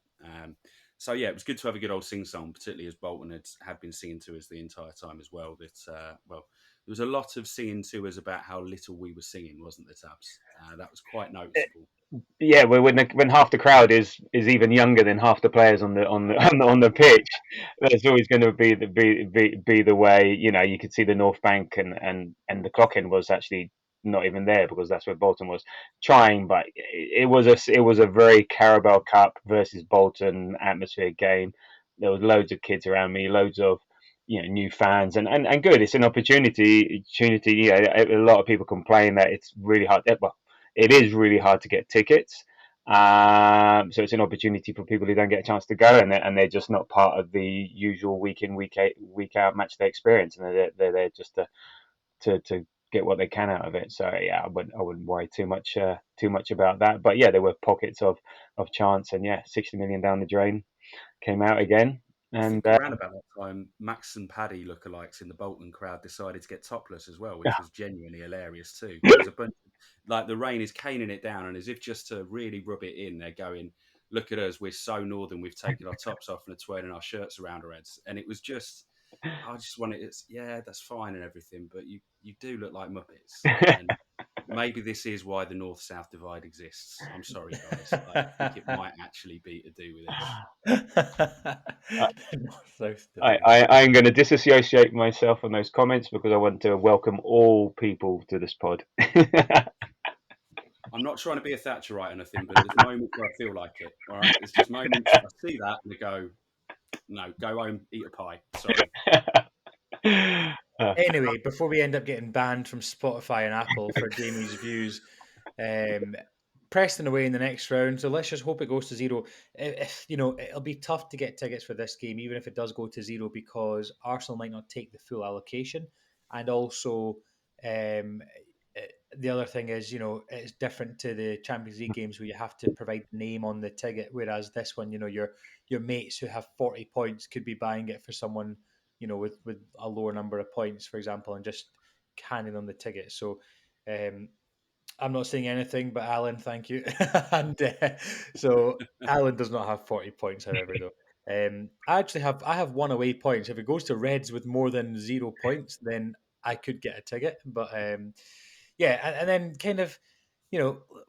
So yeah, it was good to have a good old sing song, particularly as Bolton had been singing to us the entire time as well. That well, there was a lot of singing to us about how little we were singing, wasn't there, Tabs? That was quite noticeable. Yeah, when half the crowd is even younger than half the players on the pitch, that's always going to be the way. You could see the North Bank, and the clock end was actually not even there because that's where Bolton was trying. But it was a very Carabao Cup versus Bolton atmosphere game. there was loads of kids around me, loads of new fans, and good. It's an opportunity. A lot of people complain that it's really hard. Well, it is really hard to get tickets. So it's an opportunity for people who don't get a chance to go, and they're just not part of the usual week in, week out match day experience, and they're there just to get what they can out of it. So yeah, I wouldn't worry too much about that. But yeah, there were pockets of chance, and yeah, 60 million down the drain came out again, I and think around about that time, Max and Paddy lookalikes in the Bolton crowd decided to get topless as well, which was genuinely hilarious too. Because there was a bunch, like the rain is caning it down, and as if just to really rub it in, they're going, "Look at us, we're so northern. We've taken our tops off and are twirling our shirts around our heads." And it was just, I just wanted, it's yeah, that's fine and everything, but you do look like Muppets, and maybe this is why the North South divide exists. I'm sorry, guys. I think it might actually be to do with this. North South I, divide. I, I'm going to disassociate myself from those comments because I want to welcome all people to this pod. I'm not trying to be a Thatcherite or anything, but there's moments where I feel like it. All right, there's just moments I see that and I go, "No, go home, eat a pie." Sorry. Anyway, before we end up getting banned from Spotify and Apple for Jamie's views, um, Preston away in the next round. So let's just hope it goes to zero. If it'll be tough to get tickets for this game, even if it does go to zero, because Arsenal might not take the full allocation, and also um, the other thing is, it's different to the Champions League games where you have to provide the name on the ticket, whereas this one, your mates who have 40 points could be buying it for someone with a lower number of points, for example, and just handing them the ticket. So um, I'm not saying anything, but Alan, thank you. And so Alan does not have 40 points, however, though. I have one away points. If it goes to Reds with more than 0 points, then I could get a ticket. But yeah, and then kind of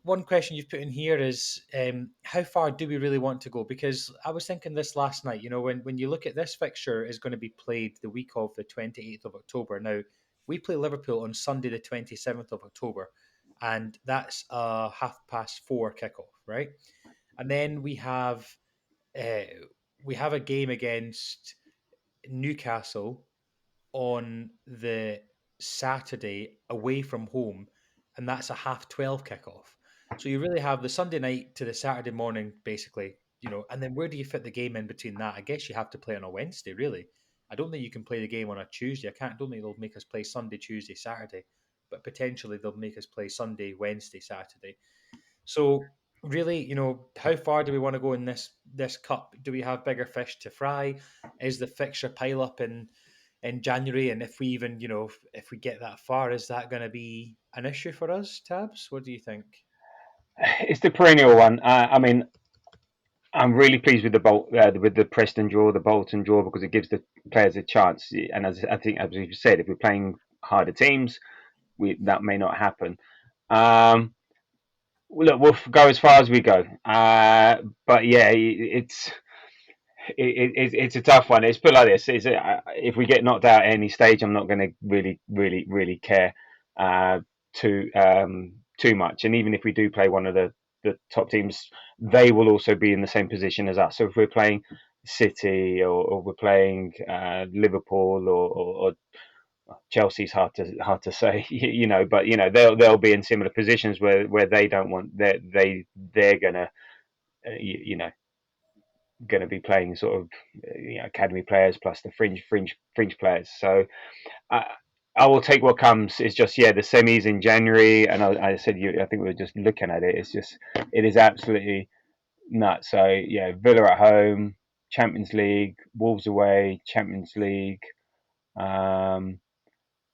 one question you've put in here is how far do we really want to go? Because I was thinking this last night, when you look at this fixture is going to be played the week of the 28th of October. Now, we play Liverpool on Sunday, the 27th of October, and that's a 4:30 kickoff, right? And then uh, we have a game against Newcastle on the Saturday away from home, and that's a 12:30 kickoff. So you really have the Sunday night to the Saturday morning, basically, and then where do you fit the game in between that? I guess you have to play on a Wednesday, really. I don't think you can play the game on a Tuesday. Don't think they'll make us play Sunday, Tuesday, Saturday, but potentially they'll make us play Sunday, Wednesday, Saturday. So really, how far do we want to go in this cup? Do we have bigger fish to fry? Is the fixture pile up in January? And if we even, if we get that far, is that going to be an issue for us, Tabs? What do you think? It's the perennial one. I mean, I'm really pleased with with the Preston draw, the Bolton draw, because it gives the players a chance. And as I think, as you said, if we're playing harder teams, that may not happen. Um, Look, we'll go as far as we go. But yeah, it's a tough one. It's put like this: if we get knocked out at any stage, I'm not going to really care uh, too much. And even if we do play one of the top teams, they will also be in the same position as us. So if we're playing City or we're playing Liverpool or Chelsea's hard to say, but they'll be in similar positions where they don't want they're gonna you know going to be playing sort of academy players plus the fringe players. So I, I will take what comes. It's just the semis in January, and I said I think we were just looking at it. It is absolutely nuts. So yeah, Villa at home, Champions League, Wolves away, Champions League.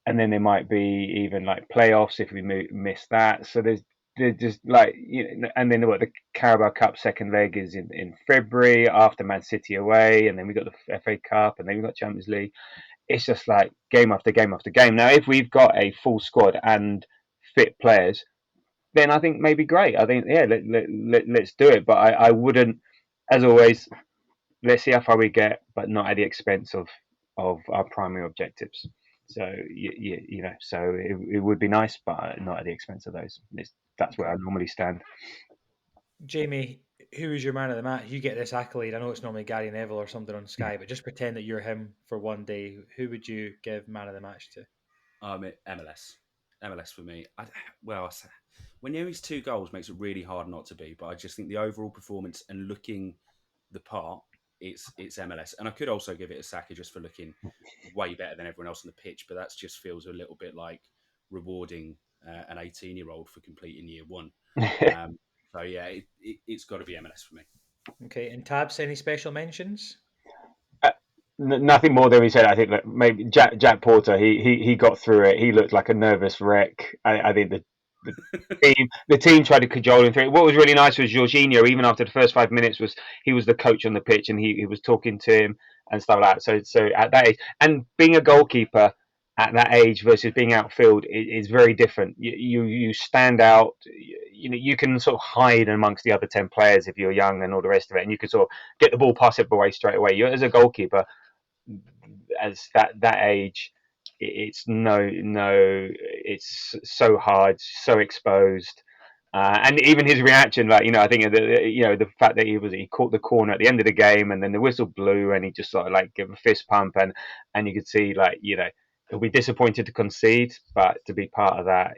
And then there might be even like playoffs if we miss that. So there's just like and then what the Carabao Cup second leg is in February after Man City away, and then we got the FA Cup, and then we got Champions League. It's just like game after game after game. Now, if we've got a full squad and fit players, then I think maybe great. I think let's do it. But I wouldn't, as always, let's see how far we get, but not at the expense of our primary objectives. So so it would be nice, but not at the expense of those. That's where I Okay. normally stand. Jamie, who is your man of the match? You get this accolade. I know it's normally Gary Neville or something on Sky, but just pretend that you're him for one day. Who would you give man of the match to? MLS. MLS for me. When you his 2 goals makes it really hard not to be, but I just think the overall performance and looking the part, it's MLS. And I could also give it a Saka just for looking way better than everyone else on the pitch, but that just feels a little bit like rewarding an 18-year-old for completing year one. So yeah, it's got to be MLS for me. Okay, and Tabs, any special mentions? Nothing more than we said. I think that maybe Jack Porter. He got through it. He looked like a nervous wreck. I think the team tried to cajole him through it. What was really nice was Jorginho. Even after the first 5 minutes, he was the coach on the pitch and he was talking to him and stuff like that. So at that age, and being a goalkeeper at that age versus being outfield is very different. You stand out. You can sort of hide amongst the other 10 players if you're young and all the rest of it, and you can sort of get the ball, pass it away straight away. You as a goalkeeper as that age, it's it's so hard, so exposed. And even his reaction, like I think the fact that he caught the corner at the end of the game, and then the whistle blew, and he just sort of like give a fist pump, and you could see he'll be disappointed to concede, but to be part of that,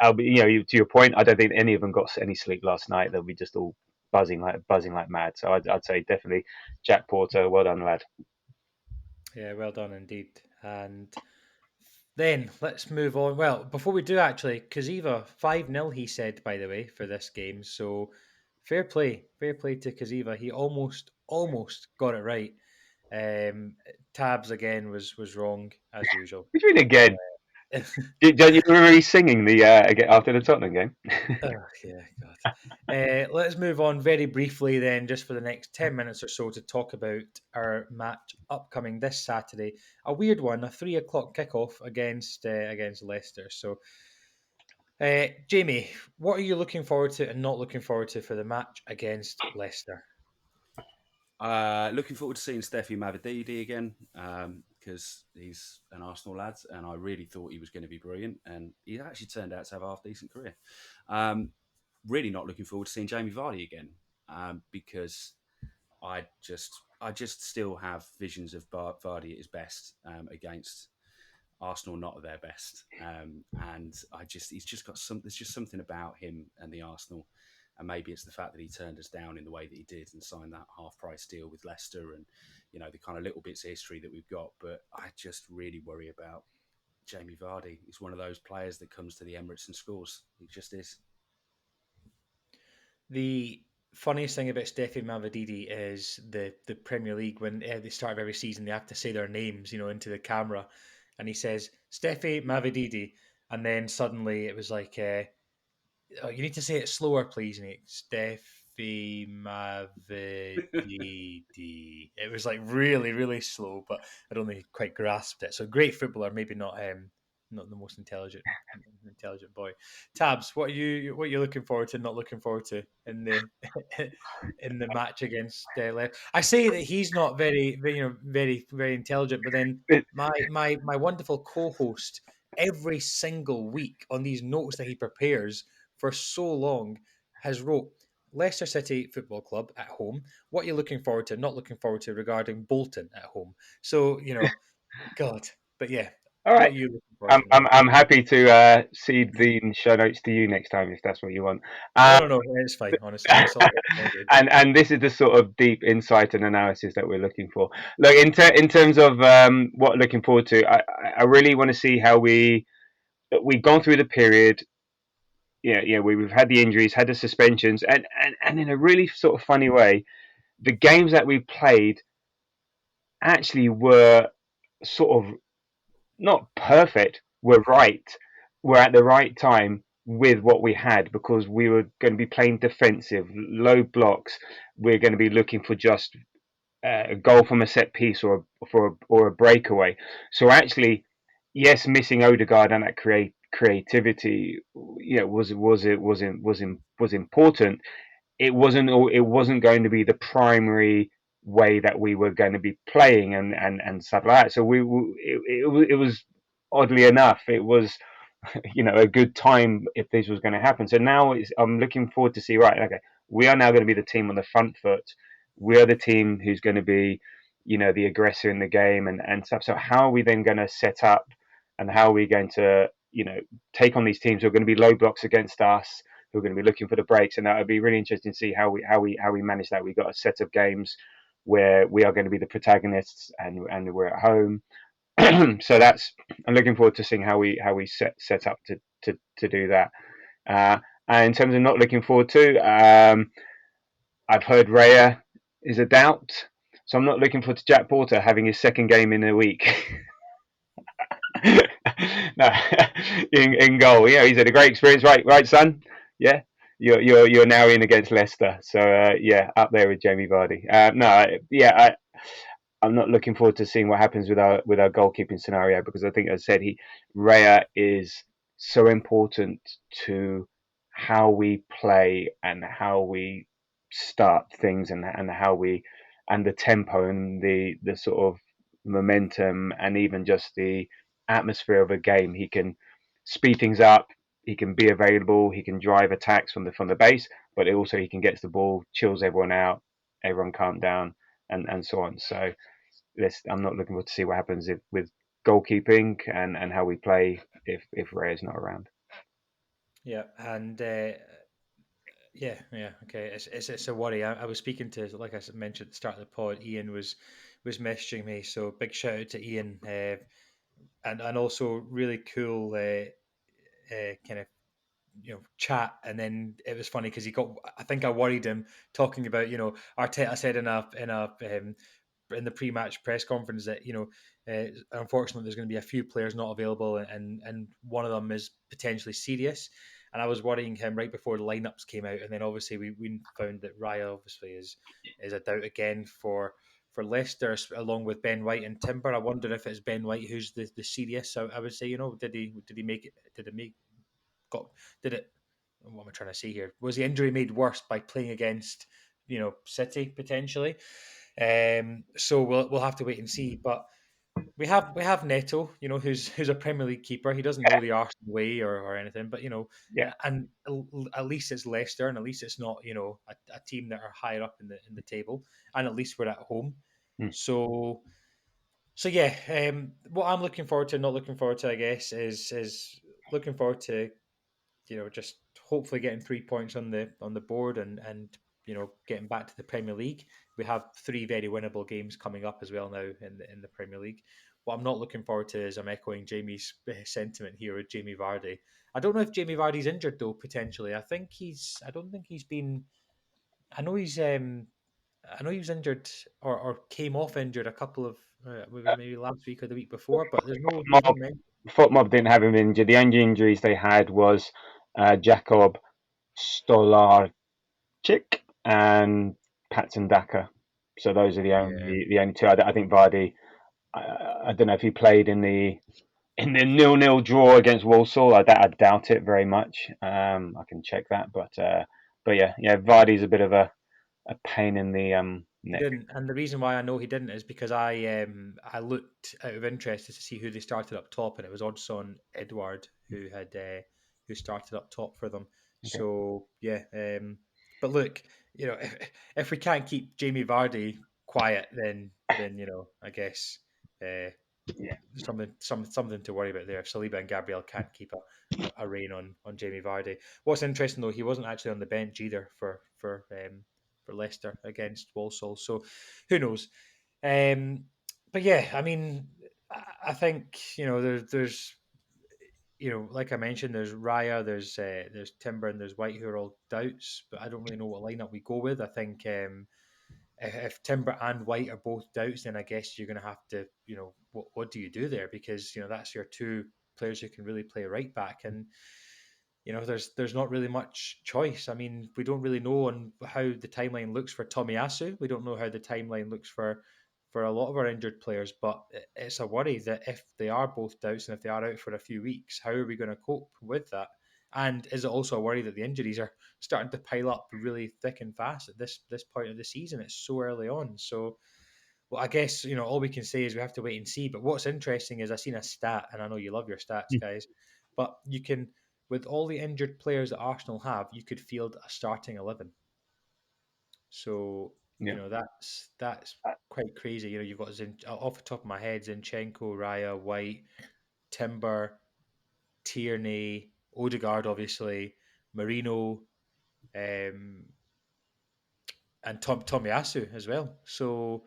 I'll be to your point, I don't think any of them got any sleep last night. They'll be just all buzzing like mad. So I'd say definitely Jack Porter, well done, lad. Yeah, well done indeed. And then let's move on. Well, before we do, actually, Kaziva 5-0, he said, by the way, for this game. So fair play to Kaziva. He almost got it right. Tabs again was wrong as usual. What do you mean again? Don't you remember me singing the after the Tottenham game? Oh, yeah, God. Let's move on very briefly then, just for the next 10 minutes or so, to talk about our match upcoming this Saturday. A weird one, a 3 o'clock kickoff against Leicester. So, Jamie, what are you looking forward to and not looking forward to for the match against Leicester? Looking forward to seeing Steffi Mavididi again because he's an Arsenal lad, and I really thought he was going to be brilliant, and he actually turned out to have a half-decent career. Really not looking forward to seeing Jamie Vardy again because I just still have visions of Vardy at his best against Arsenal not at their best, and he's just got there's just something about him and the Arsenal. And maybe it's the fact that he turned us down in the way that he did and signed that half-price deal with Leicester and, the kind of little bits of history that we've got. But I just really worry about Jamie Vardy. He's one of those players that comes to the Emirates and scores. He just is. The funniest thing about Steffi Mavididi is the Premier League, when at the start of every season, they have to say their names, into the camera. And he says, Steffi Mavididi. And then suddenly it was like... oh, you need to say it slower, please, Nick. Steffi Mavididi. It was like really, really slow, but I don't think he quite grasped it. So great footballer, maybe not the most intelligent boy. Tabs, what are you looking forward to, not looking forward to in the in the match against Leicester? I say that he's not very, very, very intelligent, but then my wonderful co-host every single week on these notes that he prepares for so long has wrote Leicester City Football Club at home. What you're looking forward to, not looking forward to regarding Bolton at home. So, God. But yeah, All what right. are you looking forward to? I'm happy to cede the show notes to you next time if that's what you want. No, it's fine. Honestly, it's all good. And this is the sort of deep insight and analysis that we're looking for. Look, in terms of what looking forward to, I really want to see how we've gone through the period. We've had the injuries, had the suspensions, and in a really sort of funny way, the games that we played actually were sort of not perfect, were at the right time with what we had because we were going to be playing defensive, low blocks. We're going to be looking for just a goal from a set piece or a breakaway. So actually, yes, missing Odegaard and that creativity, was important. It wasn't going to be the primary way that we were going to be playing and stuff like that. So it was oddly enough, it was a good time if this was going to happen. So now I'm looking forward to see, right, okay, we are now going to be the team on the front foot. We are the team who's going to be, the aggressor in the game and stuff. So how are we then going to set up, and how are we going to, take on these teams who are going to be low blocks against us, who are going to be looking for the breaks? And that would be really interesting to see how we manage that. We've got a set of games where we are going to be the protagonists, and we're at home. So I'm looking forward to seeing how we set up to do that. And in terms of not looking forward to, I've heard Raya is a doubt, so I'm not looking forward to Jack Porter having his second game in a week. No, in goal. Yeah, he's had a great experience, right, son. Yeah, you're now in against Leicester, so yeah, up there with Jamie Vardy. No, yeah, I'm not looking forward to seeing what happens with our goalkeeping scenario, because I think, as I said, Raya is so important to how we play and how we start things, and how we, and the tempo and the sort of momentum, and even just the atmosphere of a game. He can speed things up. He can be available. He can drive attacks from the base, but also he can get to the ball, chills everyone out, everyone calm down, and so on. So I'm not looking forward to see what happens with goalkeeping, and how we play if Ray is not around. Yeah, and yeah, okay. It's a worry. I was speaking to, like I mentioned at the start of the pod, Ian was messaging me. So big shout out to Ian, and also really cool kind of chat. And then it was funny because I think I worried him talking about Arteta said in the pre-match press conference that unfortunately there's going to be a few players not available, and one of them is potentially serious. And I was worrying him right before the lineups came out, and then obviously we found that Raya obviously is a doubt again for Leicester, along with Ben White and Timber. I wonder if it's Ben White who's the serious. So I would say, did he make it? Did it make got did it? What am I trying to say here? Was the injury made worse by playing against City potentially? So we'll have to wait and see. But we have Neto, who's a Premier League keeper. He doesn't know the Arsenal way or anything, but Yeah. and at least it's Leicester, and at least it's not a team that are higher up in the table, and at least we're at home. Mm. So yeah, what I'm looking forward to, not looking forward to, I guess, is looking forward to just hopefully getting 3 points on the board, and getting back to the Premier League. We have three very winnable games coming up as well now in the Premier League. What I'm not looking forward to is, I'm echoing Jamie's sentiment here with Jamie Vardy. I don't know if Jamie Vardy's injured though. Potentially, I think he's. I don't think he's been. I know he's. I know he was injured, or came off injured a couple of. It was maybe last week or the week before, but there's no Mob, mention. Footmob didn't have him injured. The only injuries they had was Jakob Stolarczyk and Patson Daka. So those are the Yeah, only two. I think Vardy. I don't know if he played in the 0-0 draw against Walsall. I doubt it very much. I can check that, but yeah, Vardy's a bit of a pain in the he neck. didn't, and the reason why I know he didn't is because I looked out of interest to see who they started up top, and it was Odson Edward who started up top for them. Okay. So yeah, but look, if we can't keep Jamie Vardy quiet, then I guess uh, Yeah. something to worry about there. If Saliba and Gabriel can't keep a rein on Jamie Vardy. What's interesting though, he wasn't actually on the bench either for Leicester against Walsall. So who knows? But yeah, I mean, I think there's like I mentioned, there's Raya, there's Timber, and there's White, who are all doubts. But I don't really know what lineup we go with. I think if Timber and White are both doubts, then I guess you're going to have to, what do you do there? Because that's your two players who can really play right back, and there's not really much choice. I mean, we don't really know on how the timeline looks for Tomiyasu. We don't know how the timeline looks for a lot of our injured players, but it's a worry that if they are both doubts and if they are out for a few weeks, how are we going to cope with that? And is it also a worry that the injuries are starting to pile up really thick and fast at this point of the season? It's so early on. So, well, I guess all we can say is we have to wait and see. But what's interesting is, I seen a stat, and I know you love your stats, guys, but you can, with all the injured players that Arsenal have, you could field a starting 11. So Yeah. that's quite crazy. You've got off the top of my head, Zinchenko, Raya, White, Timber, Tierney, Odegaard, obviously, Marino, um, and Tomiyasu as well. So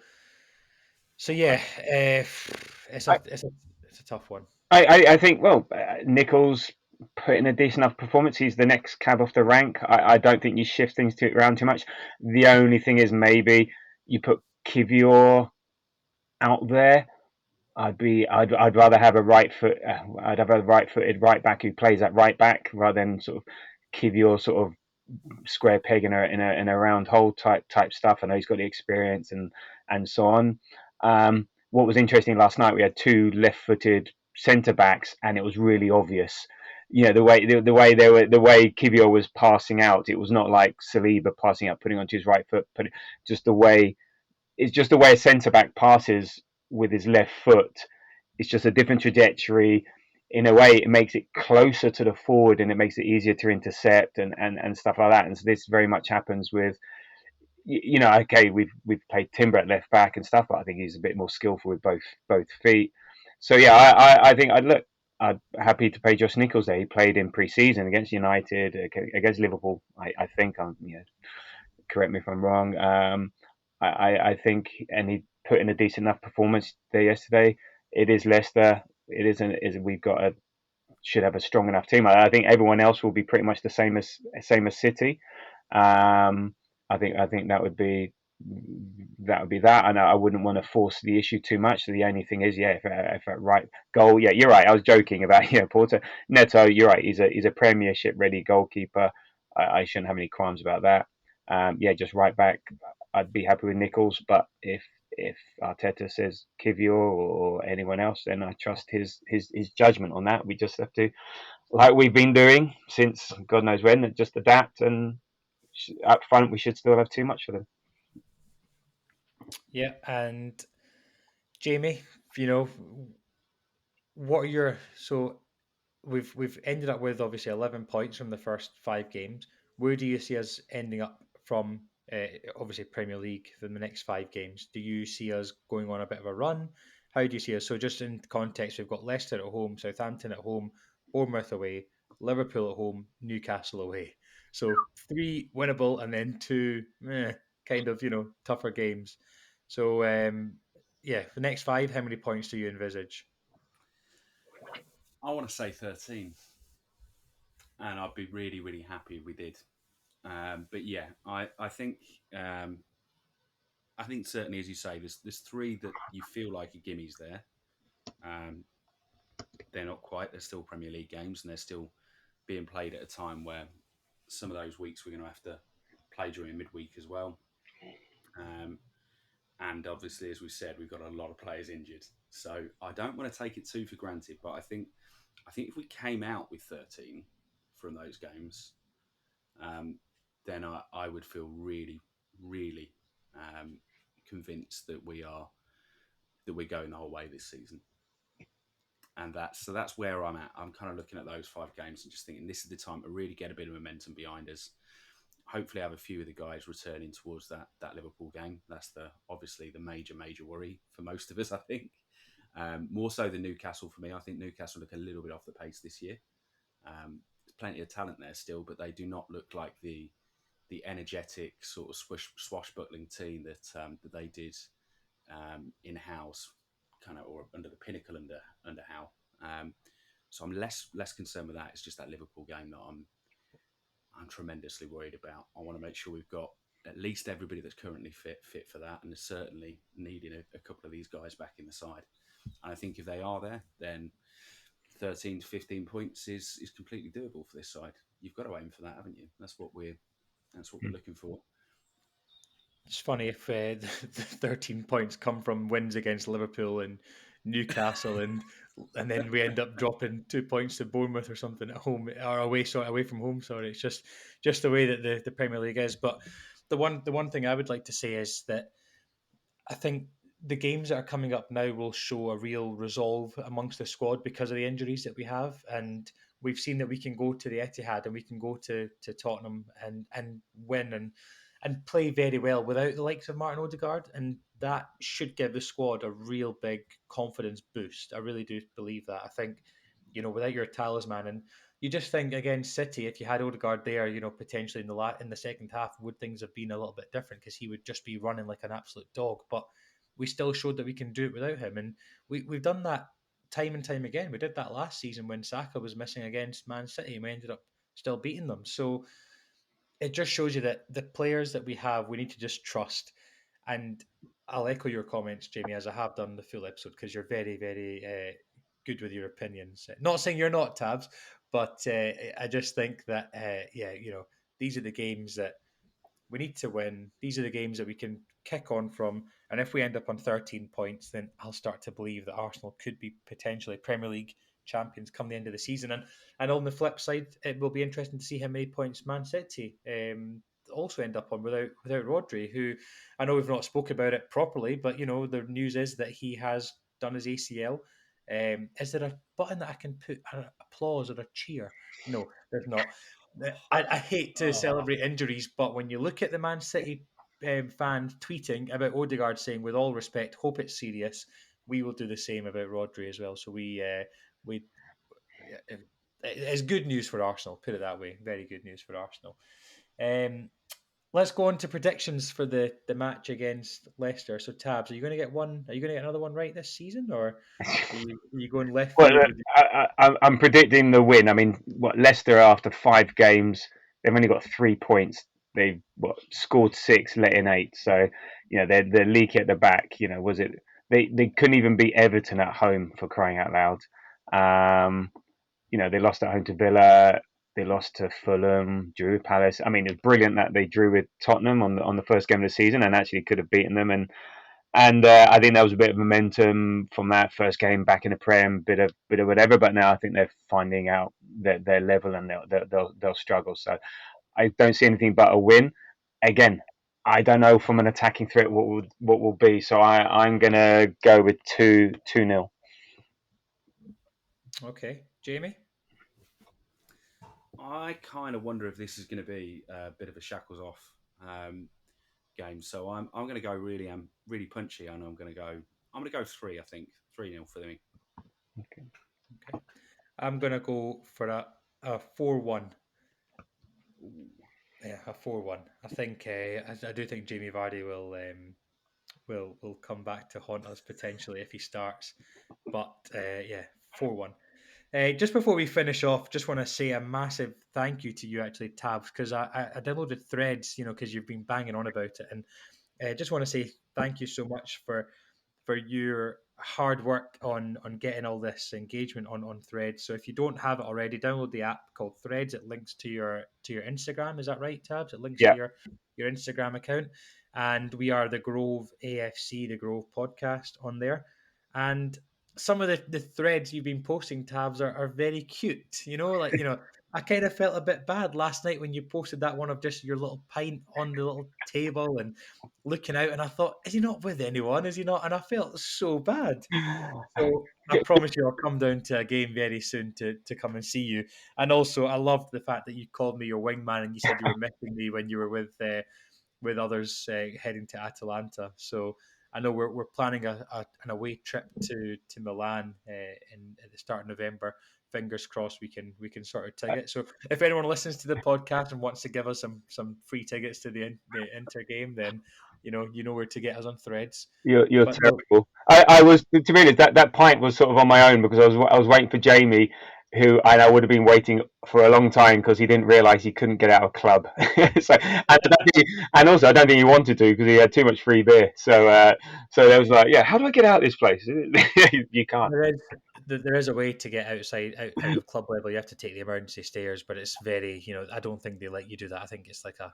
yeah, it's I, a tough one. I think, well, Nichols put in a decent enough performance. He's the next cab off the rank. I don't think you shift things around too much. The only thing is maybe you put Kivior out there. I'd rather have a right foot. I'd have a right-footed right back who plays at right back rather than sort of Kivior sort of square peg in a round hole type stuff. I know he's got the experience and so on. What was interesting last night, we had two left-footed centre backs, and it was really obvious. The way Kivior was passing out, it was not like Saliba passing out, putting onto his right foot, but just the way it's just the way a centre back passes with his left foot. It's just a different trajectory. In a way, it makes it closer to the forward and it makes it easier to intercept and stuff like that. And so this very much happens with, okay, we've played Timber at left back and stuff, but I think he's a bit more skillful with both feet. So yeah, I think I'm happy to play Josh Nichols there. He played in pre-season against United, against Liverpool. I think correct me if I'm wrong. I think, and he put in a decent enough performance there yesterday. It is Leicester. It isn't. Is we've got a should have a strong enough team. I think everyone else will be pretty much the same as City. Um, I think that would be that, and I wouldn't want to force the issue too much. So the only thing is, yeah, if a right goal, yeah, you're right. I was joking about Porto Neto. You're right. He's a Premiership ready goalkeeper. I shouldn't have any qualms about that. Yeah, just right back. I'd be happy with Nichols, but if Arteta says Kivior or anyone else, then I trust his judgment on that. We just have to, like we've been doing since God knows when, just adapt and up front we should still have too much for them. Yeah, and Jamie, you know, what are your so we've ended up with obviously 11 points from the first 5 games. Where do you see us ending up from? Obviously, Premier League for the next 5 games. Do you see us going on a bit of a run? How do you see us? So, just in context, we've got Leicester at home, Southampton at home, Bournemouth away, Liverpool at home, Newcastle away. So, 3 winnable and then 2 kind of tougher games. So, yeah, the next 5. How many points do you envisage? I want to say 13, and I'd be really, really happy if we did. But yeah, um, I think certainly, as you say, there's three that you feel like are gimmies there. Um, they're not quite. They're still Premier League games, and they're still being played at a time where some of those weeks we're going to have to play during midweek as well. Um, and obviously, as we said, we've got a lot of players injured, so I don't want to take it too for granted. But I think if we came out with 13 from those games, um, then I would feel really, really um, convinced that we're going the whole way this season. And that's where I'm at. I'm kind of looking at those 5 games and just thinking this is the time to really get a bit of momentum behind us. Hopefully, have a few of the guys returning towards that Liverpool game. That's obviously the major worry for most of us. I think more so than Newcastle for me. I think Newcastle look a little bit off the pace this year. There's plenty of talent there still, but they do not look like the energetic sort of swashbuckling team that they did in house, kind of, or under the pinnacle under Howe. So I'm less concerned with that. It's just that Liverpool game that I'm tremendously worried about. I want to make sure we've got at least everybody that's currently fit for that, and certainly needing a couple of these guys back in the side. And I think if they are there, then 13 to 15 points is completely doable for this side. You've got to aim for that, haven't you? That's what we're looking for. It's funny if the 13 points come from wins against Liverpool and Newcastle, and then we end up dropping 2 points to Bournemouth or something at home or away from home. Sorry, it's just the way that the Premier League is. But the one thing I would like to say is that I think the games that are coming up now will show a real resolve amongst the squad because of the injuries that we have, and we've seen that we can go to the Etihad and we can go to Tottenham and win, and play very well without the likes of Martin Odegaard, and that should give the squad a real big confidence boost. I really do believe that. I think, without your talisman, and you just think against City, if you had Odegaard there, potentially in the second half, would things have been a little bit different because he would just be running like an absolute dog. But we still showed that we can do it without him, and we've done that time and time again. We did that last season when Saka was missing against Man City, and we ended up still beating them. So it just shows you that the players that we have, we need to just trust. And I'll echo your comments, Jamie, as I have done the full episode, because you're very, very good with your opinions. Not saying you're not, Tabs, but I just think that, these are the games that we need to win. These are the games that we can kick on from. And if we end up on 13 points, then I'll start to believe that Arsenal could be potentially Premier League champions come the end of the season. And on the flip side, it will be interesting to see how many points Man City also end up on without Rodri, who I know we've not spoke about it properly, but the news is that he has done his ACL. Is there a button that I can put an applause or a cheer? No, there's not. I hate to celebrate injuries, but when you look at the Man City fan tweeting about Odegaard saying, "With all respect, hope it's serious," we will do the same about Rodri as well. So we it's good news for Arsenal. Put it that way, very good news for Arsenal. Um, let's go on to predictions for the match against Leicester. So, Tabs, are you going to get one? Are you going to get another one right this season, or are you going left Well, field with? I'm predicting the win. I mean, Leicester after 5 games, they've only got 3 points. They've scored 6, let in 8. So they're leaky at the back. Was it they couldn't even beat Everton at home, for crying out loud. They lost at home to Villa. They lost to Fulham, drew with Palace. I mean, it's brilliant that they drew with Tottenham on the first game of the season and actually could have beaten them. And I think there was a bit of momentum from that first game back in the Prem, bit of whatever. But now I think they're finding out their level, and they'll struggle. So I don't see anything but a win. Again, I don't know from an attacking threat what will be. So I'm gonna go with 2-0. Okay, Jamie. I kind of wonder if this is going to be a bit of a shackles off game. So I'm going to go really punchy, and I'm going to go 3. I think 3-0 for me. Okay, I'm going to go for a 4-1. Yeah, a 4-1. I think I do think Jamie Vardy will come back to haunt us potentially if he starts. But yeah, 4-1. Just before we finish off, just want to say a massive thank you to you, actually, Tabs, because I downloaded Threads, because you've been banging on about it, and just want to say thank you so much for your hard work on getting all this engagement on Threads. So if you don't have it already, download the app called Threads. It links to your Instagram. Is that right, Tabs? It links to Yeah, your Instagram account, and we are the Grove AFC, the Grove podcast on there, and some of the threads you've been posting, Tabs, are very cute. I kind of felt a bit bad last night when you posted that one of just your little pint on the little table and looking out, and I thought, is he not with anyone? Is he not? And I felt so bad. So I promise you, I'll come down to a game very soon to come and see you. And also, I loved the fact that you called me your wingman and you said you were missing me when you were with others heading to Atalanta. So I know we're planning an away trip to Milan at the start of November. Fingers crossed we can sort of ticket. So if anyone listens to the podcast and wants to give us some free tickets to the Inter game, then you know where to get us on Threads. you're But no, terrible. I was, to be honest, that pint was sort of on my own because I was waiting for Jamie, who I would have been waiting for a long time because he didn't realise he couldn't get out of club. So and also I don't think he wanted to because he had too much free beer. So there was like, yeah, how do I get out of this place? You can't. there is there is a way to get out of club level. You have to take the emergency stairs, but it's very I don't think they let you do that. I think it's like a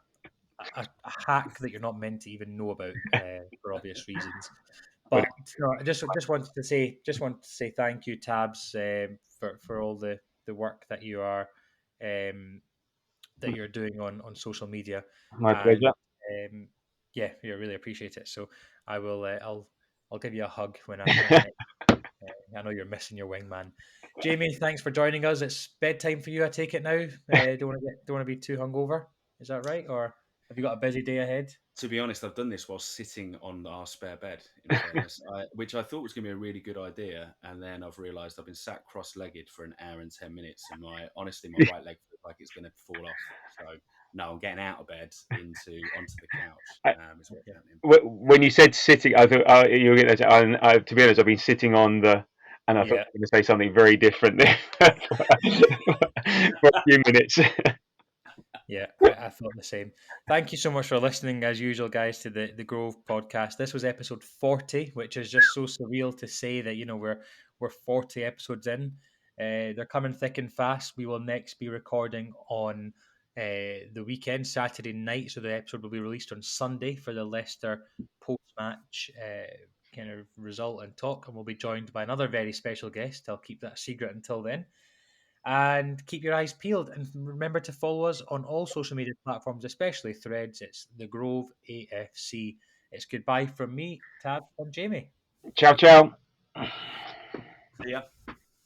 hack that you're not meant to even know about for obvious reasons. But But no, I just want to say thank you, Tabs, for all the work um, that you're doing on social media, my and pleasure. yeah, I really appreciate it. So I will I'll give you a hug when I next. I know you're missing your wingman, Jamie. Thanks for joining us. It's bedtime for you. I take it now. Don't want to be too hungover. Is that right? Or Have you got a busy day ahead? To be honest, I've done this while sitting on our spare bed, in fairness, which I thought was going to be a really good idea. And then I've realised I've been sat cross-legged for an hour and 10 minutes, and honestly, my right leg feels like it's going to fall off. So no, I'm getting out of bed onto the couch. I, Is what's Yeah. happening. when you said sitting, I thought you were going to. To be honest, I've been sitting on the, and I thought Yeah. you were going to say something very different there for a few minutes. Yeah, I thought the same. Thank you so much for listening, as usual, guys, to the Grove podcast. This was episode 40, which is just so surreal to say that we're 40 episodes in. They're coming thick and fast. We will next be recording on the weekend, Saturday night, so the episode will be released on Sunday for the Leicester post-match kind of result and talk, and we'll be joined by another very special guest. I'll keep that secret until then. And keep your eyes peeled. And remember to follow us on all social media platforms, especially Threads. It's the Grove AFC. It's goodbye from me, Tab, and Jamie. Ciao, ciao. See ya.